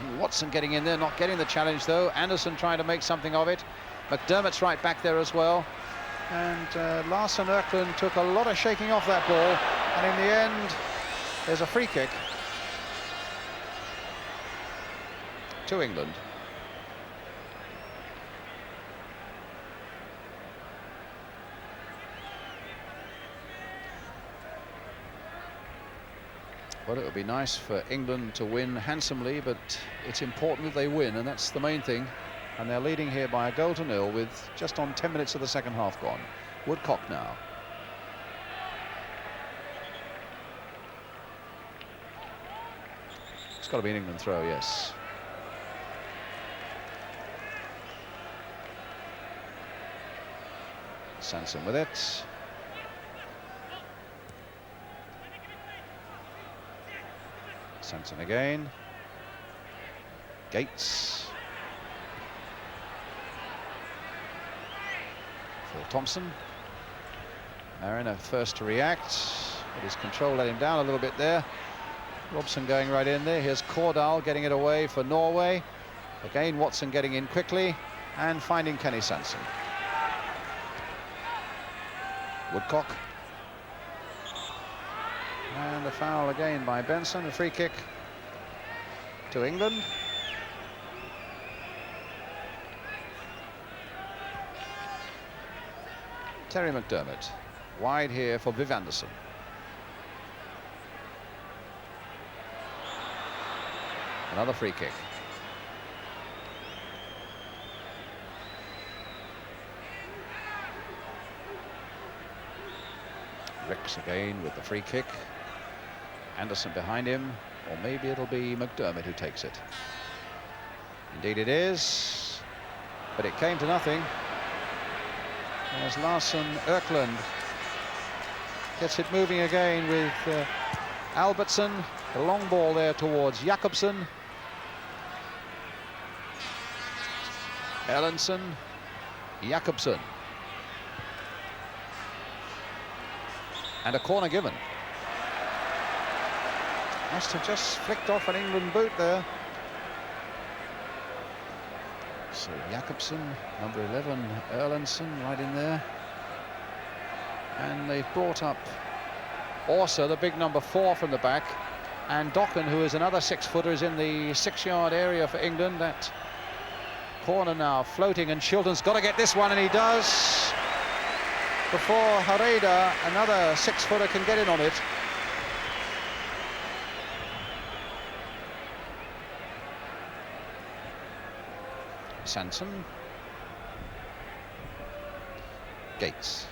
And Watson getting in there, not getting the challenge though. Anderson trying to make something of it. McDermott's right back there as well. And Larson Erkland took a lot of shaking off that ball, and in the end there's a free kick to England. Well, it would be nice for England to win handsomely, but it's important that they win, and that's the main thing. And they're leading here by a 0-0 with just on 10 minutes of the second half gone. Woodcock now. It's got to be an England throw, yes. Sanson with it. Sanson again. Gates. Thompson. Mariner first to react, but his control let him down a little bit there. Robson going right in there. Here's Cordal getting it away for Norway. Again, Watson getting in quickly and finding Kenny Sanson. Woodcock. And a foul again by Benson, a free kick to England. Terry McDermott, wide here for Viv Anderson. Another free kick. Ricks again with the free kick. Anderson behind him, or maybe it'll be McDermott who takes it. Indeed it is, but it came to nothing. As Larsson Erkland gets it moving again with Albertson. The long ball there towards Jakobsen. Erlendsson, Jakobsen. And a corner given. Must have just flicked off an England boot there. So Jakobsen, number 11, Erlendsson right in there. And they've brought up Orsa, the big number 4 from the back. And Dokken, who is another 6-footer, is in the 6-yard area for England. That corner now floating, and Shilton's got to get this one, and he does. Before Hareda, another 6-footer, can get in on it. Sanson. Gates.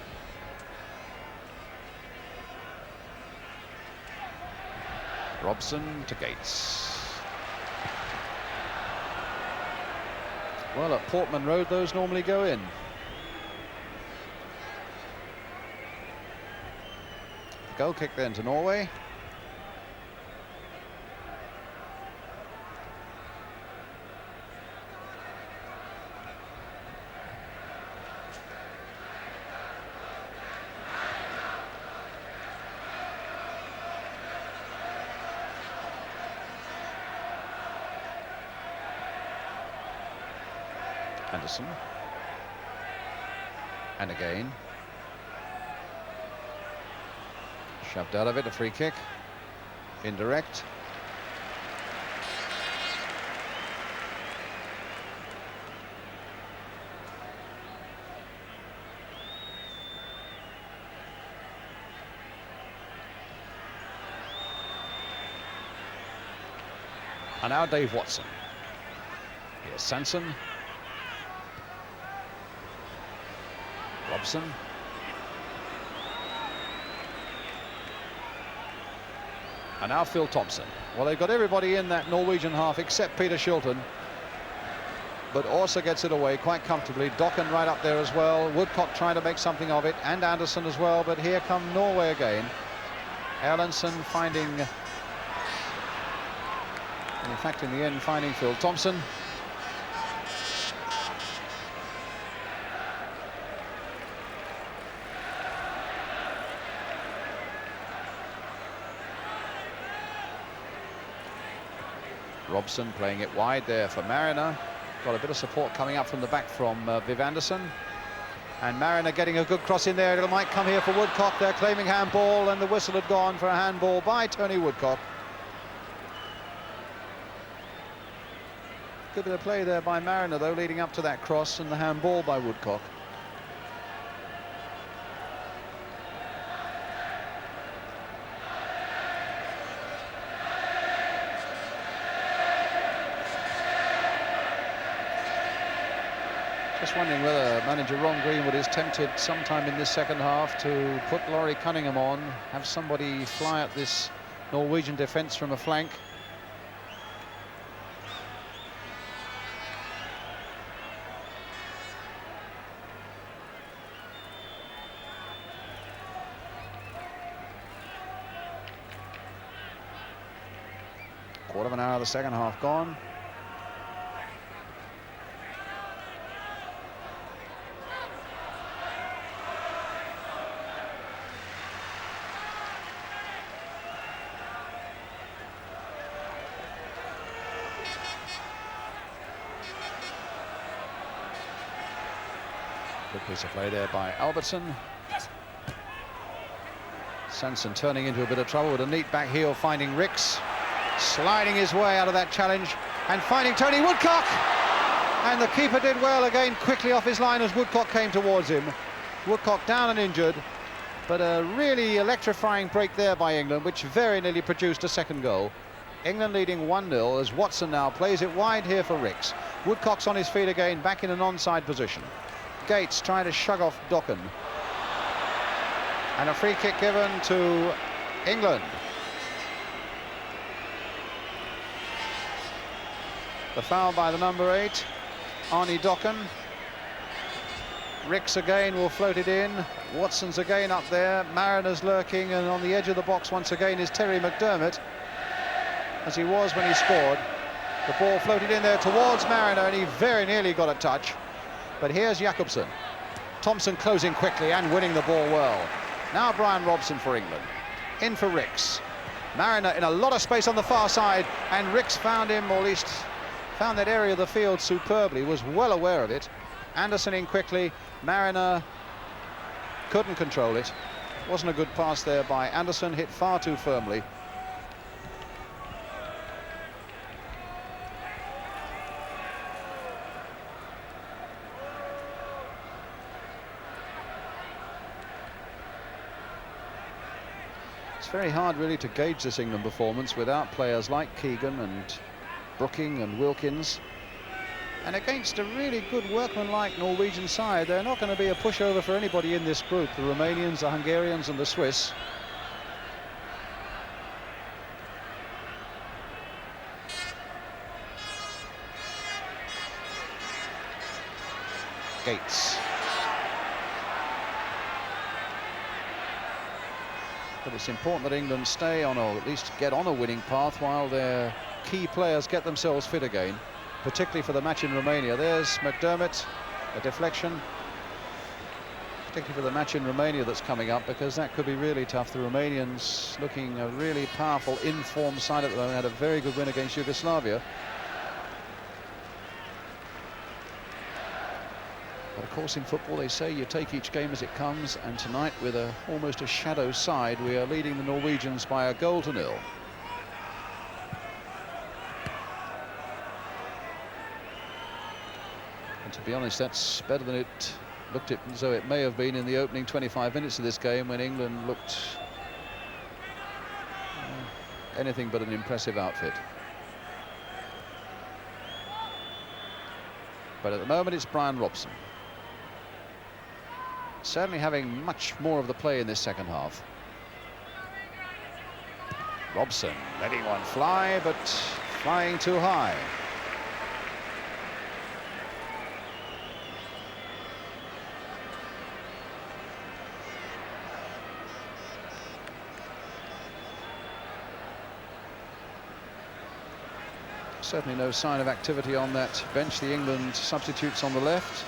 Robson to Gates. Well, at Portman Road, those normally go in. Goal kick then to Norway. Anderson. And again. Shoved out of it, a free kick. Indirect. And now Dave Watson. Here's Sanson. Robson. And now Phil Thompson. Well, they've got everybody in that Norwegian half except Peter Shilton. But Orsa gets it away quite comfortably. Dokken right up there as well. Woodcock trying to make something of it, and Anderson as well. But here come Norway again. Erlendsson finding, in fact, in the end, finding Phil Thompson. Robson playing it wide there for Mariner. Got a bit of support coming up from the back from Viv Anderson. And Mariner getting a good cross in there. It might come here for Woodcock. They're claiming handball, and the whistle had gone for a handball by Tony Woodcock. Good bit of play there by Mariner, though, leading up to that cross, and the handball by Woodcock. Just wondering whether manager Ron Greenwood is tempted sometime in this second half to put Laurie Cunningham on, have somebody fly at this Norwegian defence from a flank. Quarter of an hour of the second half gone. Good piece of play there by Albertson. Sanson turning into a bit of trouble with a neat back heel, finding Ricks, sliding his way out of that challenge and finding Tony Woodcock. And the keeper did well again, quickly off his line as Woodcock came towards him. Woodcock down and injured, but a really electrifying break there by England, which very nearly produced a second goal. England leading 1-0 as Watson now plays it wide here for Ricks. Woodcock's on his feet again, back in an onside position. Gates trying to shug off Dokken. And a free kick given to England. The foul by the number 8, Arnie Dokken. Ricks again will float it in. Watson's again up there. Mariner's lurking, and on the edge of the box once again is Terry McDermott, as he was when he scored. The ball floated in there towards Mariner, and he very nearly got a touch. But here's Jakobsen. Thompson closing quickly and winning the ball well. Now Brian Robson for England. In for Ricks. Mariner in a lot of space on the far side, and Ricks found him, or at least found that area of the field superbly, was well aware of it. Anderson in quickly. Mariner couldn't control it. Wasn't a good pass there by Anderson, hit far too firmly. It's very hard really to gauge this England performance without players like Keegan and Brooking and Wilkins. And against a really good workmanlike Norwegian side, they're not going to be a pushover for anybody in this group, the Romanians, the Hungarians and the Swiss. Gates. But it's important that England stay on, or at least get on a winning path while their key players get themselves fit again, particularly for the match in Romania. There's McDermott, a deflection, particularly for the match in Romania that's coming up, because that could be really tough. The Romanians looking a really powerful, in-form side at the moment, had a very good win against Yugoslavia. But of course in football they say you take each game as it comes, and tonight with almost a shadow side, we are leading the Norwegians by a goal to nil. And to be honest, that's better than it looked as though it may have been in the opening 25 minutes of this game, when England looked anything but an impressive outfit. But at the moment it's Brian Robson, certainly having much more of the play in this second half. Robson letting one fly, but flying too high. Certainly no sign of activity on that bench. The England substitutes on the left.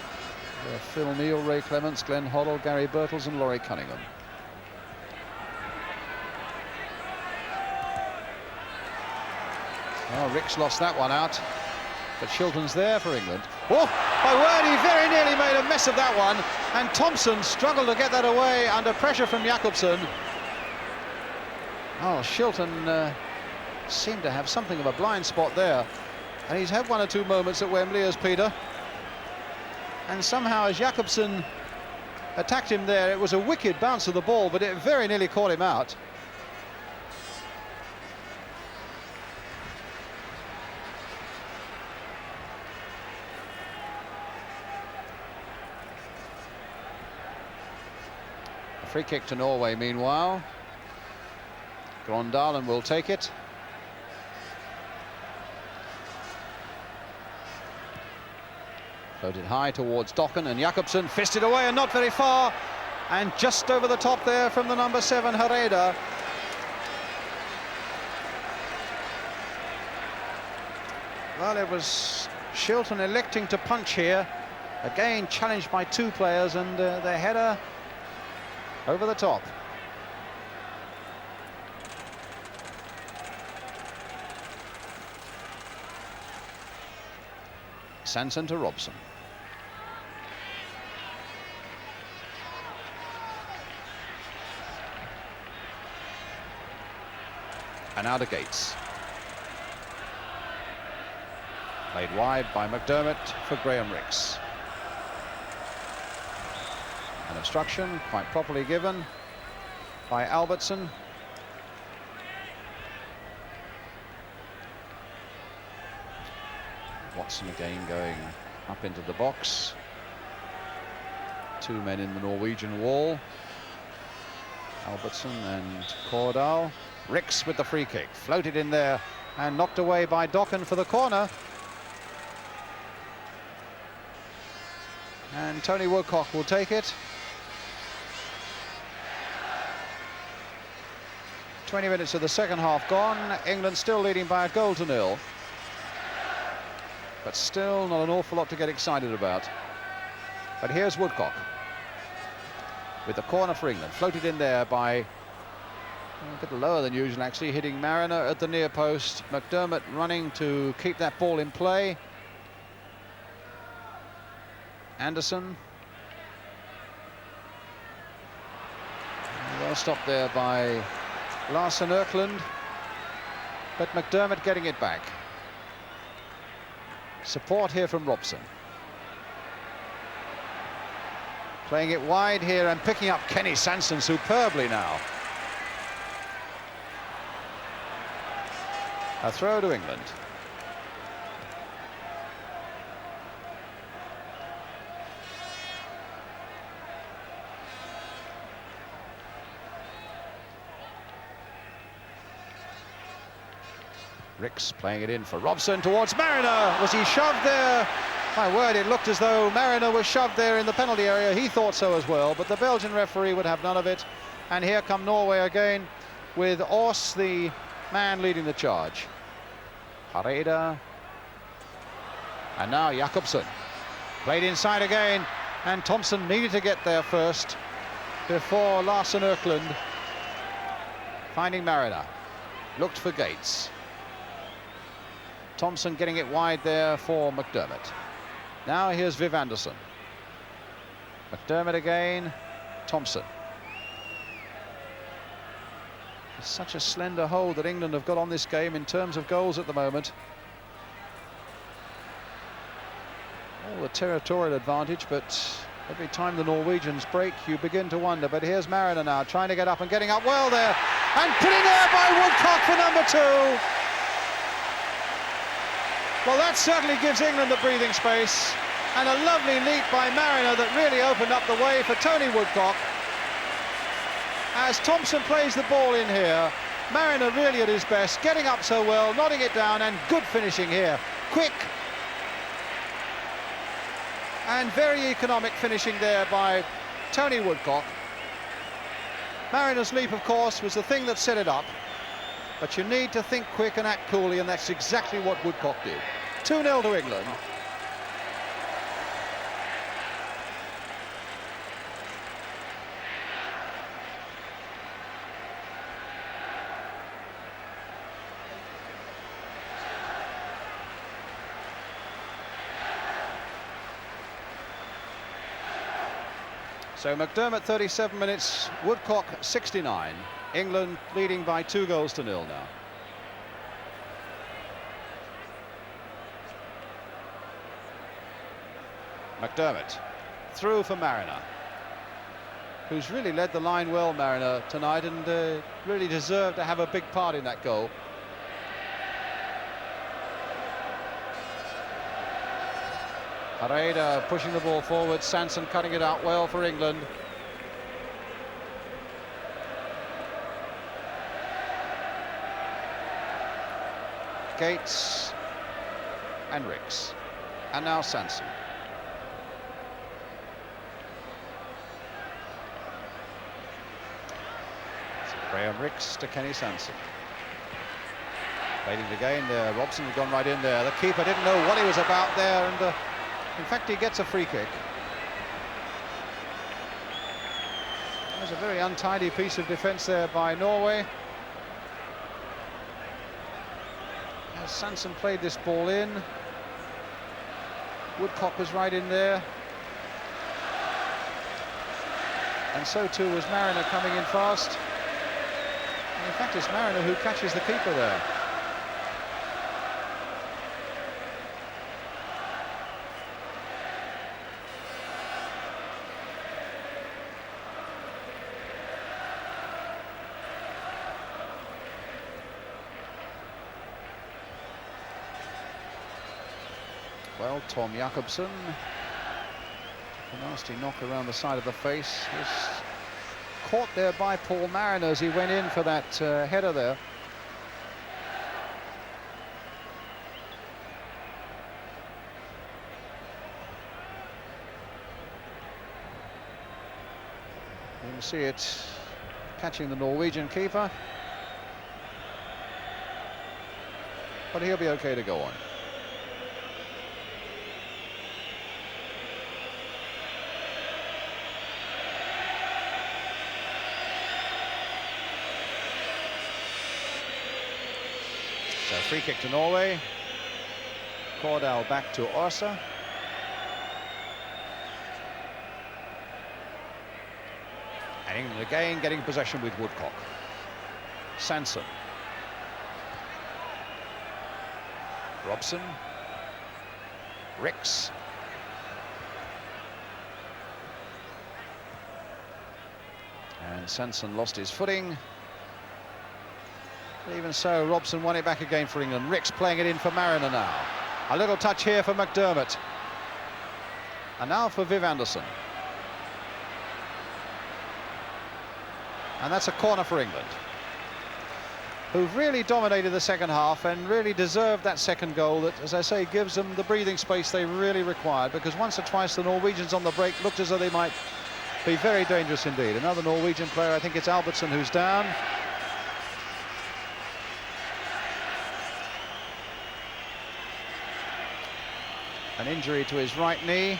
Phil Neal, Ray Clements, Glenn Hoddle, Gary Birtles and Laurie Cunningham. Oh, Ricks lost that one out, but Shilton's there for England. Oh, my word, he very nearly made a mess of that one, and Thompson struggled to get that away under pressure from Jakobsen. Oh, Shilton seemed to have something of a blind spot there, and he's had one or two moments at Wembley as Peter, and somehow as Jakobsen attacked him there, it was a wicked bounce of the ball, but it very nearly caught him out. A free kick to Norway meanwhile. Grondalen will take it. Floated high towards Dokken, and Jakobsen fisted away and not very far, and just over the top there from the number 7 Herrera. Well, it was Shilton electing to punch here, again challenged by two players, and the header over the top. Sanson to Robson. And now to Gates. Played wide by McDermott for Graham Rix. An obstruction quite properly given by Albertson. Watson again going up into the box. Two men in the Norwegian wall. Albertson and Cordal. Rix with the free kick, floated in there and knocked away by Dokken for the corner. And Tony Woodcock will take it. 20 minutes of the second half gone. England still leading by a goal to nil. But still not an awful lot to get excited about. But here's Woodcock with the corner for England, floated in there by a bit lower than usual actually, hitting Mariner at the near post. McDermott running to keep that ball in play. Anderson. Well stopped there by Larsen Erkland, but McDermott getting it back. Support here from Robson. Playing it wide here and picking up Kenny Sanson superbly now. A throw to England. Rix playing it in for Robson towards Mariner. Was he shoved there? My word, it looked as though Mariner was shoved there in the penalty area. He thought so as well, but the Belgian referee would have none of it. And here come Norway again with Ors, the man leading the charge. Hareda. And now Jakobsen. Played inside again, and Thompson needed to get there first before Larsen Erkland. Finding Mariner. Looked for Gates. Thompson getting it wide there for McDermott. Now here's Viv Anderson. McDermott again. Thompson. It's such a slender hold that England have got on this game in terms of goals at the moment. All the territorial advantage, but every time the Norwegians break, you begin to wonder. But here's Mariner now, trying to get up and getting up well there. And put in there by Woodcock for number 2. Well, that certainly gives England the breathing space. And a lovely leap by Mariner that really opened up the way for Tony Woodcock. As Thompson plays the ball in here, Mariner really at his best, getting up so well, nodding it down, and good finishing here. Quick and very economic finishing there by Tony Woodcock. Mariner's leap, of course, was the thing that set it up. But you need to think quick and act coolly, and that's exactly what Woodcock did. 2-0 to England. So McDermott 37 minutes, Woodcock 69. England leading by 2 goals to nil now. McDermott through for Mariner, who's really led the line well, Mariner, tonight, and really deserved to have a big part in that goal. Hareda pushing the ball forward, Sanson cutting it out well for England. Gates and Rix, and now Sanson. So Graham Rix to Kenny Sanson. Played it again there. Robson had gone right in there. The keeper didn't know what he was about there, and in fact he gets a free kick. There's a very untidy piece of defence there by Norway. As Sanson played this ball in, Woodcock was right in there, and so too was Mariner coming in fast. And in fact, it's Mariner who catches the keeper there. Well, Tom Jakobsen, a nasty knock around the side of the face, was caught there by Paul Mariner as he went in for that header there. You can see it catching the Norwegian keeper, but he'll be okay to go on. So free kick to Norway. Cordell back to Orsa. And England again getting possession with Woodcock. Sanson. Robson. Ricks. And Sanson lost his footing. Even so, Robson won it back again for England. Ricks playing it in for Mariner now. A little touch here for McDermott. And now for Viv Anderson. And that's a corner for England, who've really dominated the second half and really deserved that second goal that, as I say, gives them the breathing space they really required, because once or twice the Norwegians on the break looked as though they might be very dangerous indeed. Another Norwegian player, I think it's Albertson, who's down. An injury to his right knee.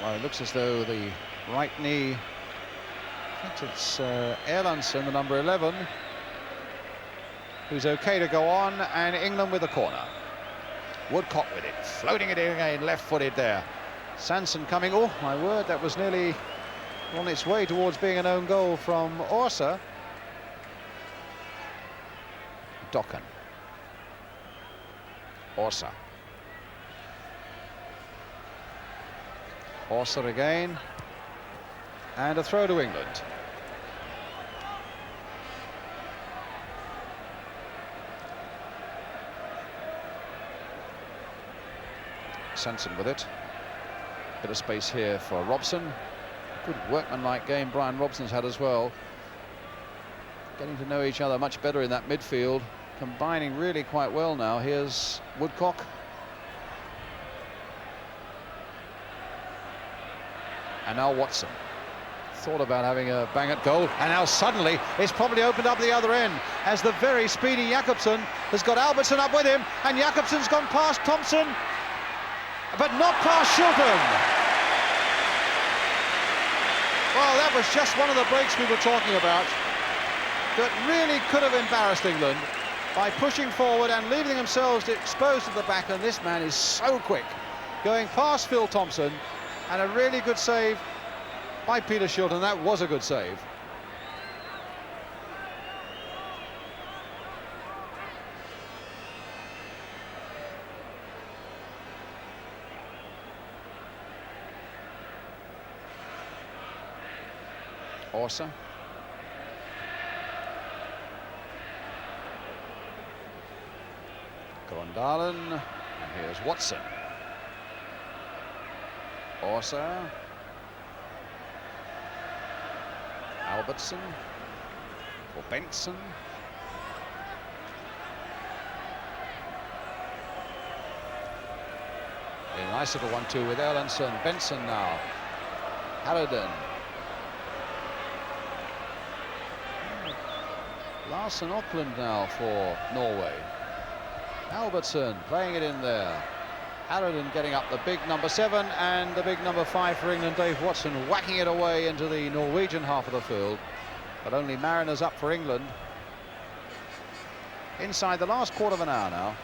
Well, it looks as though the right knee, I think it's Erlandsen, the number 11, who's okay to go on, and England with the corner. Woodcock with it, floating it in again, left-footed there. Sanson coming, oh my word, that was nearly on its way towards being an own goal from Orsa. Dokken. Orsa. Orsa again, and a throw to England. Sanson with it. Bit of space here for Robson. Good workmanlike game Brian Robson's had as well. Getting to know each other much better in that midfield, combining really quite well now. Here's Woodcock. And now Watson thought about having a bang at goal, and now suddenly it's probably opened up the other end as the very speedy Jakobsen has got Albertson up with him, and Jakobsen's gone past Thompson, but not past Shilton. Well, that was just one of the breaks we were talking about that really could have embarrassed England by pushing forward and leaving themselves exposed at the back, and this man is so quick, going past Phil Thompson. And a really good save by Peter Shilton. That was a good save. Orsa. Gondalen. And here's Watson. Orsa, Albertson, or Benson, A nice little 1-2 with Erlendsson. Benson now. Harridan. Larsen Auckland now for Norway. Albertson playing it in there. Harridan getting up the big number 7 and the big number 5 for England. Dave Watson whacking it away into the Norwegian half of the field. But only Mariners up for England. Inside the last quarter of an hour now.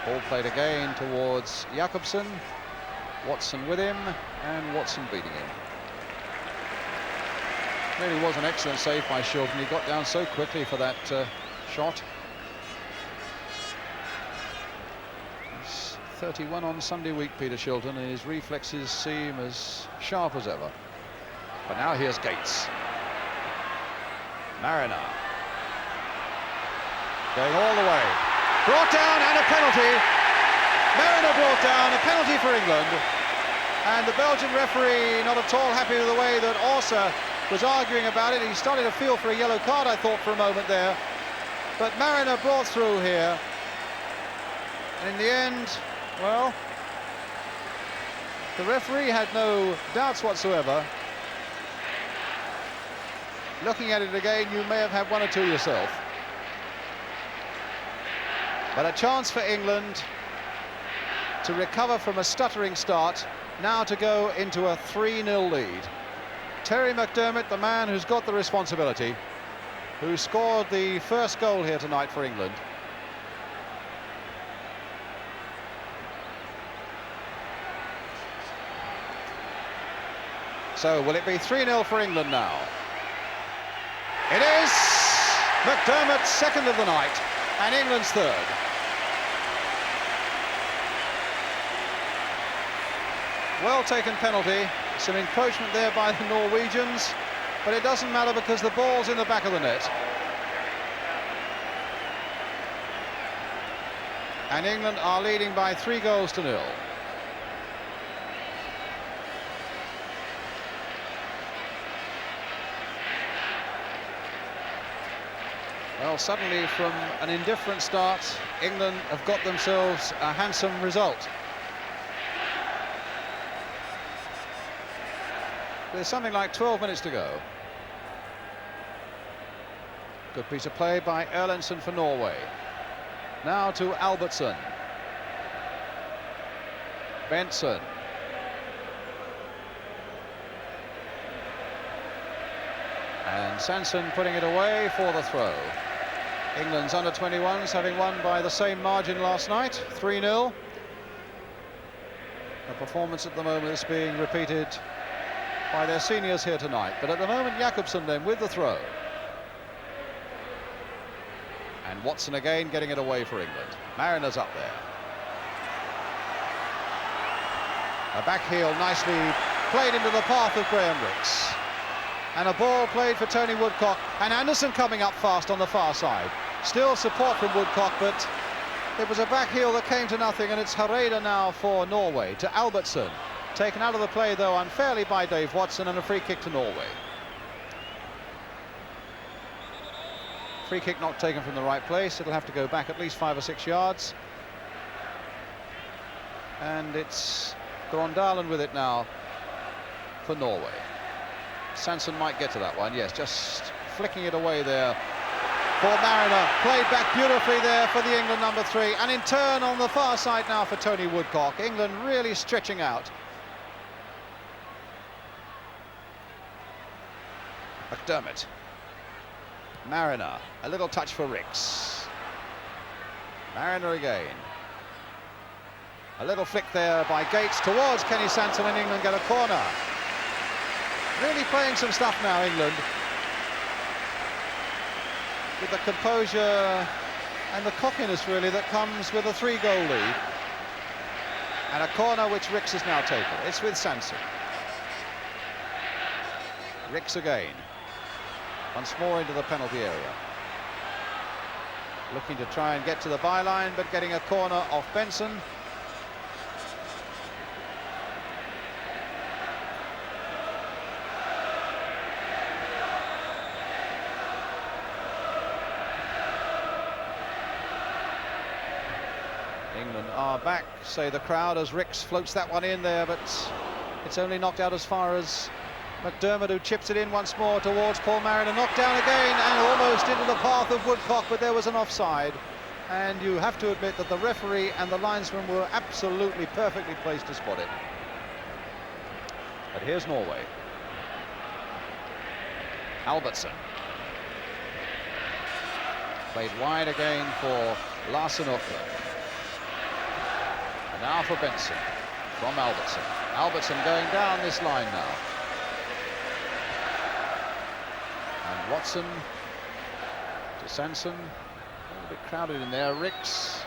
Ball played again towards Jakobsen. Watson with him, and Watson beating him. Really was an excellent save by Shilton. He got down so quickly for that shot. He's 31 on Sunday week, Peter Shilton, and his reflexes seem as sharp as ever. But now here's Gates. Mariner. Going all the way. Brought down and a penalty. Mariner brought down, a penalty for England. And the Belgian referee not at all happy with the way that Orsa was arguing about it. He started to feel for a yellow card, I thought, for a moment there. But Mariner brought through here. And in the end, well, the referee had no doubts whatsoever. Looking at it again, you may have had one or two yourself. But a chance for England to recover from a stuttering start, now to go into a 3-0 lead. Terry McDermott, the man who's got the responsibility, who scored the first goal here tonight for England. So will it be 3-0 for England now? It is McDermott's second of the night and England's third. Well taken penalty, some encroachment there by the Norwegians, but it doesn't matter because the ball's in the back of the net. And England are leading by 3-0. Well, suddenly from an indifferent start, England have got themselves a handsome result. There's something like 12 minutes to go. Good piece of play by Erlendsson for Norway. Now to Albertson. Benson. And Sanson putting it away for the throw. England's under-21s having won by the same margin last night, 3-0. A performance at the moment is being repeated by their seniors here tonight. But at the moment, Jakobsen then with the throw. And Watson again getting it away for England. Mariners up there. A back heel nicely played into the path of Graham Rix. And a ball played for Tony Woodcock. And Anderson coming up fast on the far side. Still support from Woodcock, but it was a back heel that came to nothing. And it's Harreida now for Norway to Albertson. Taken out of the play, though, unfairly by Dave Watson, and a free kick to Norway. Free kick not taken from the right place. It'll have to go back at least 5 or 6 yards. And it's Grondalen with it now for Norway. Sanson might get to that one, yes, just flicking it away there for Mariner. Played back beautifully there for the England number 3. And in turn on the far side now for Tony Woodcock. England really stretching out. McDermott. Mariner, a little touch for Rix. Mariner again. A little flick there by Gates towards Kenny Sanson, and England get a corner. Really playing some stuff now, England. With the composure and the cockiness, really, that comes with a 3-goal lead. And a corner which Rix has now taken. It's with Sanson. Rix again. Once more into the penalty area. Looking to try and get to the byline, but getting a corner off Benson. England are back, say the crowd, as Ricks floats that one in there, but it's only knocked out as far as McDermott, who chips it in once more towards Paul Mariner. Knocked down again and almost into the path of Woodcock, but there was an offside. And you have to admit that the referee and the linesman were absolutely perfectly placed to spot it. But here's Norway. Albertson. Played wide again for Larsen Økland. And now for Benson from Albertson. Albertson going down this line now. And Watson to Sanson. A little bit crowded in there. Ricks.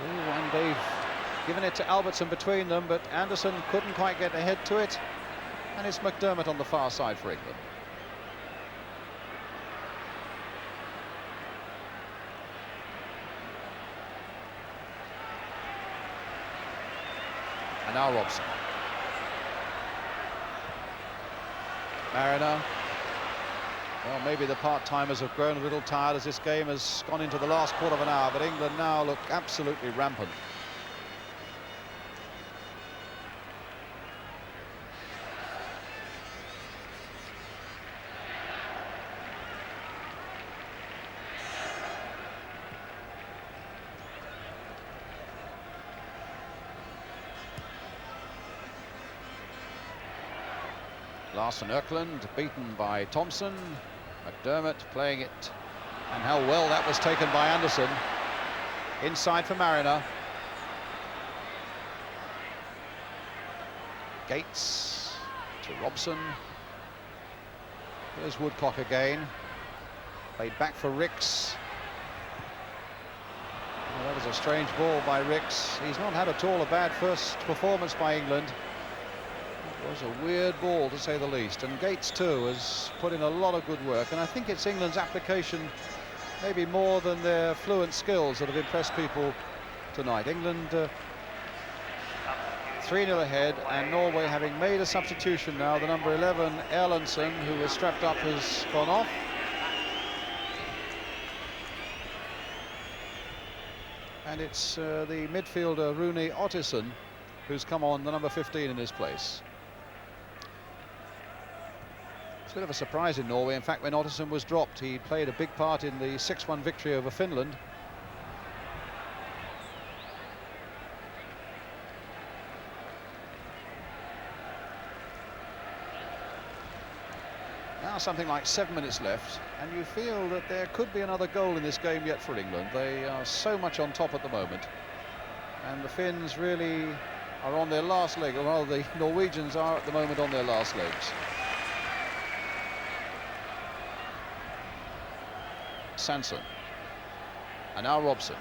Oh, and they've given it to Albertson between them, but Anderson couldn't quite get ahead to it. And it's McDermott on the far side for England. And now Robson. Mariner. Well, maybe the part-timers have grown a little tired as this game has gone into the last quarter of an hour, but England now look absolutely rampant. Larsen Økland beaten by Thompson. McDermott playing it, and how well that was taken by Anderson. Inside for Mariner. Gates to Robson. Here's Woodcock again. Played back for Ricks. Oh, that was a strange ball by Ricks. He's not had at all a bad first performance by England. It was a weird ball, to say the least, and Gates too has put in a lot of good work, and I think it's England's application maybe more than their fluent skills that have impressed people tonight. England 3-0 ahead, and Norway, having made a substitution now, the number 11 Erlendsson, who was strapped up, has gone off. And it's the midfielder Rune Ottesen who's come on, the number 15, in his place. It's a bit of a surprise in Norway. In fact, when Ottesen was dropped, he played a big part in the 6-1 victory over Finland. Now something like 7 minutes left, and you feel that there could be another goal in this game yet for England. They are so much on top at the moment, and the Finns really are on their last leg, or rather the Norwegians are at the moment on their last legs. Sanson. And now Robson.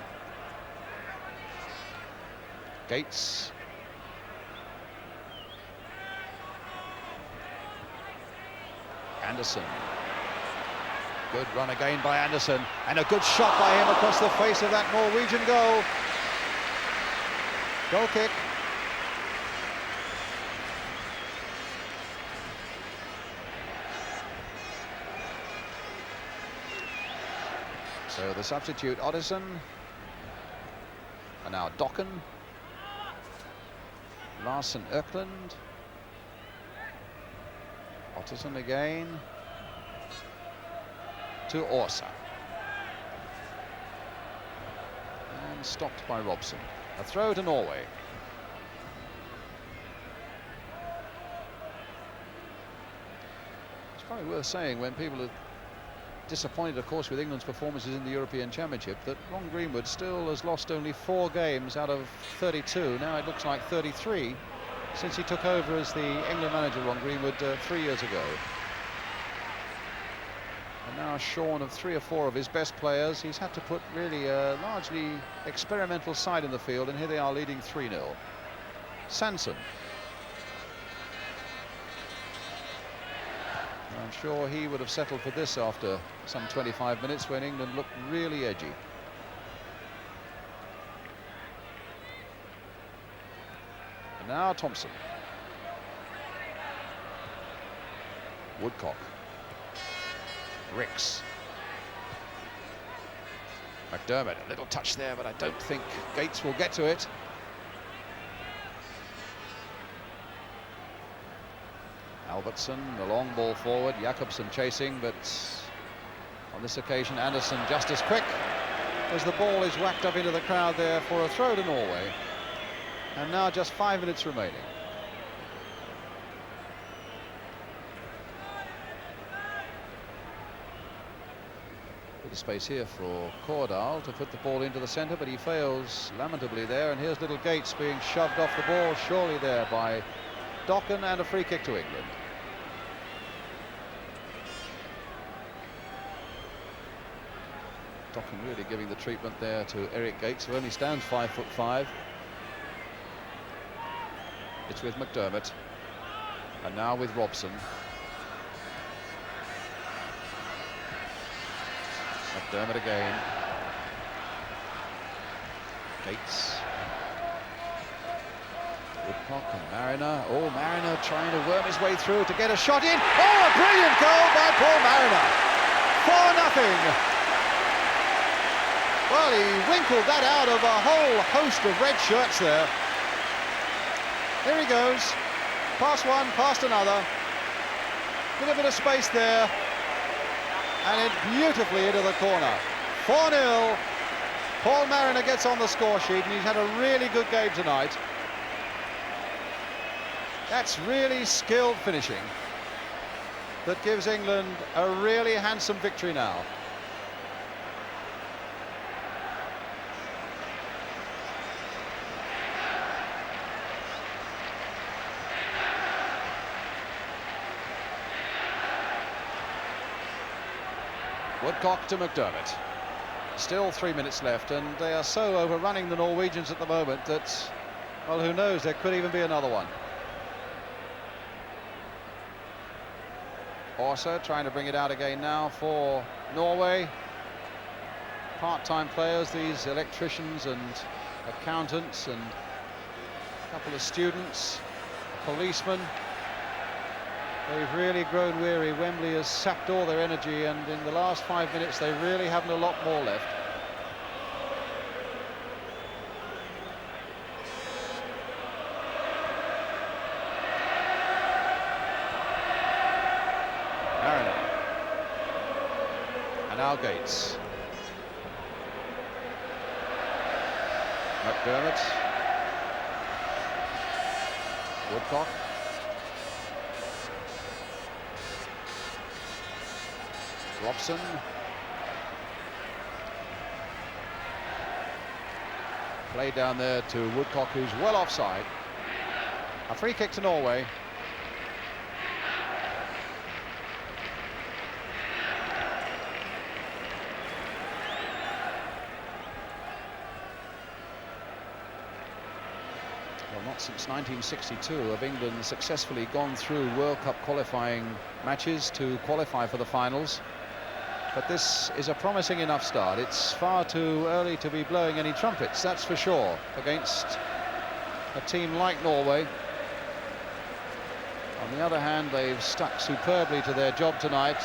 Gates. Anderson. Good run again by Anderson, and a good shot by him across the face of that Norwegian goal. Goal kick. So the substitute Ottesen, and now Dokken, Larsen Økland, Ottesen again, to Orsa, and stopped by Robson. A throw to Norway. It's probably worth saying, when people are disappointed, of course, with England's performances in the European Championship, that Ron Greenwood still has lost only 4 games out of 32. Now it looks like 33 since he took over as the England manager, Ron Greenwood, 3 years ago. And now shorn of 3 or 4 of his best players. He's had to put really a largely experimental side in the field, and here they are leading 3-0. Sanson. I'm sure he would have settled for this after some 25 minutes, when England looked really edgy. And now Thompson. Woodcock. Ricks. McDermott, a little touch there, but I don't think Gates will get to it. Albertson, the long ball forward, Jakobsen chasing, but on this occasion Anderson just as quick as the ball is whacked up into the crowd there for a throw to Norway. And now just 5 minutes remaining. Bit of space here for Cordal to put the ball into the centre, but he fails lamentably there. And here's little Gates being shoved off the ball, surely there by Dokken, and a free kick to England. Dokken really giving the treatment there to Eric Gates, who only stands 5'5". It's with McDermott, and now with Robson. McDermott again. Gates. Woodcock and Mariner. Oh, Mariner trying to worm his way through to get a shot in. Oh, a brilliant goal by Paul Mariner. 4-0. Well, he winkled that out of a whole host of red shirts there. Here he goes. Past one, past another. Bit of space there. And it beautifully into the corner. 4-0. Paul Mariner gets on the score sheet, and he's had a really good game tonight. That's really skilled finishing that gives England a really handsome victory now. Woodcock to McDermott. Still 3 minutes left, and they are so overrunning the Norwegians at the moment that, well, who knows, there could even be another one. Orsa trying to bring it out again now for Norway. Part-time players, these electricians and accountants and a couple of students, policemen. They've really grown weary. Wembley has sapped all their energy, and in the last 5 minutes they really haven't a lot more left. Mariner. And now Gates. McDermott. Woodcock. Robson. Played down there to Woodcock, who's well offside. A free kick to Norway. Well, not since 1962 have England successfully gone through World Cup qualifying matches to qualify for the finals. But this is a promising enough start. It's far too early to be blowing any trumpets, that's for sure, against a team like Norway. On the other hand, they've stuck superbly to their job tonight,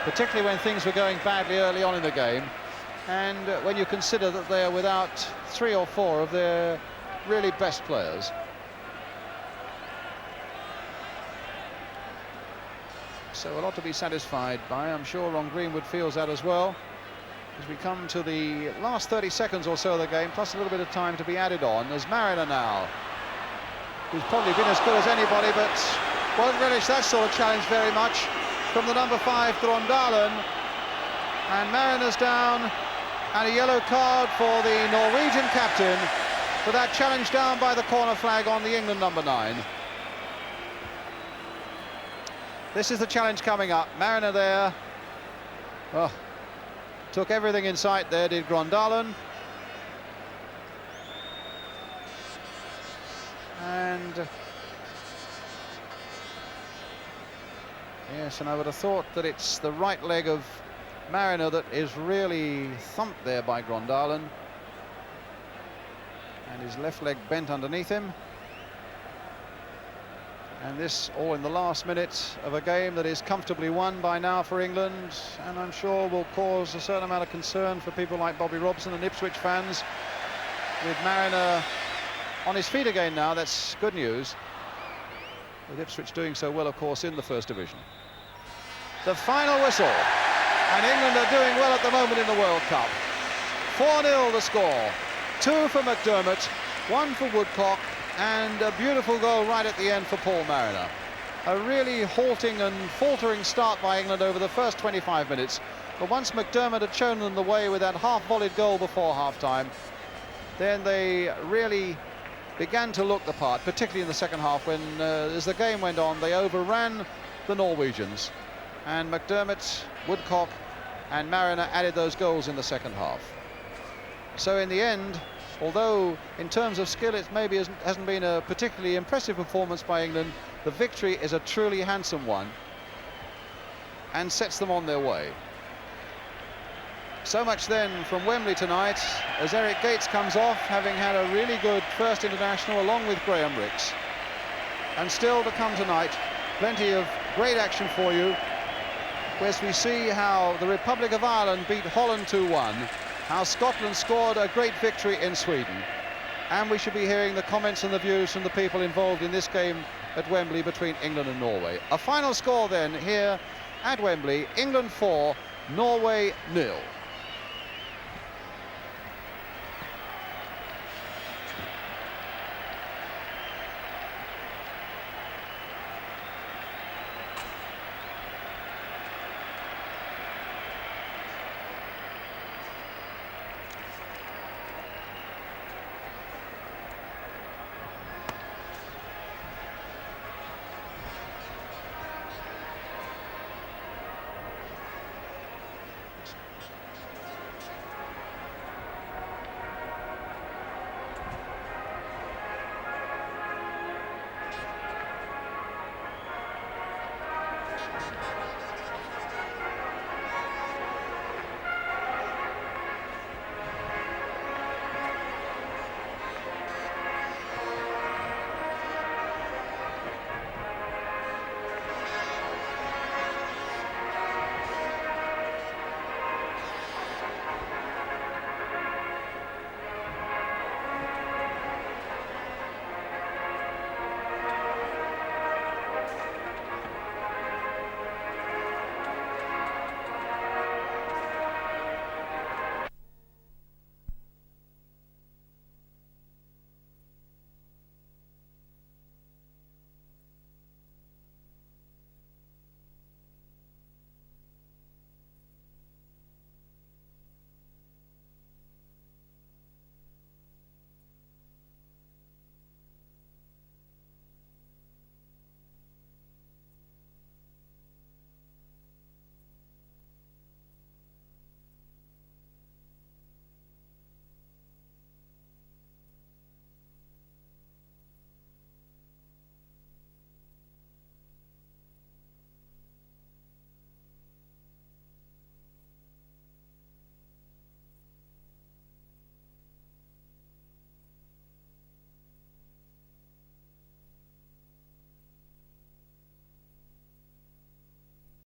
particularly when things were going badly early on in the game, and when you consider that they are without 3 or 4 of their really best players. So a lot to be satisfied by. I'm sure Ron Greenwood feels that as well, as we come to the last 30 seconds or so of the game, plus a little bit of time to be added on. There's Mariner now, who's probably been as good as anybody, but won't relish that sort of challenge very much from the number 5, Grondalen. And Mariner's down, and a yellow card for the Norwegian captain for that challenge down by the corner flag on the England number 9. This is the challenge coming up. Mariner there. Oh, took everything in sight there, did Grondalen. And yes, and I would have thought that it's the right leg of Mariner that is really thumped there by Grondalen. And his left leg bent underneath him. And this all in the last minute of a game that is comfortably won by now for England, and I'm sure will cause a certain amount of concern for people like Bobby Robson and Ipswich fans. With Mariner on his feet again now, that's good news. With Ipswich doing so well, of course, in the First Division. The final whistle, and England are doing well at the moment in the World Cup. 4-0 the score, 2 for McDermott, 1 for Woodcock, and a beautiful goal right at the end for Paul Mariner. A really halting and faltering start by England over the first 25 minutes, but once McDermott had shown them the way with that half-volleyed goal before half-time, then they really began to look the part, particularly in the second half when, as the game went on, they overran the Norwegians, and McDermott, Woodcock and Mariner added those goals in the second half. So in the end, although in terms of skill it maybe hasn't been a particularly impressive performance by England, the victory is a truly handsome one and sets them on their way. So much then from Wembley tonight, as Eric Gates comes off, having had a really good first international along with Graham Rix. And still to come tonight, plenty of great action for you, as we see how the Republic of Ireland beat Holland 2-1, how Scotland scored a great victory in Sweden, and we should be hearing the comments and the views from the people involved in this game at Wembley between England and Norway. A final score then here at Wembley, England 4, Norway 0.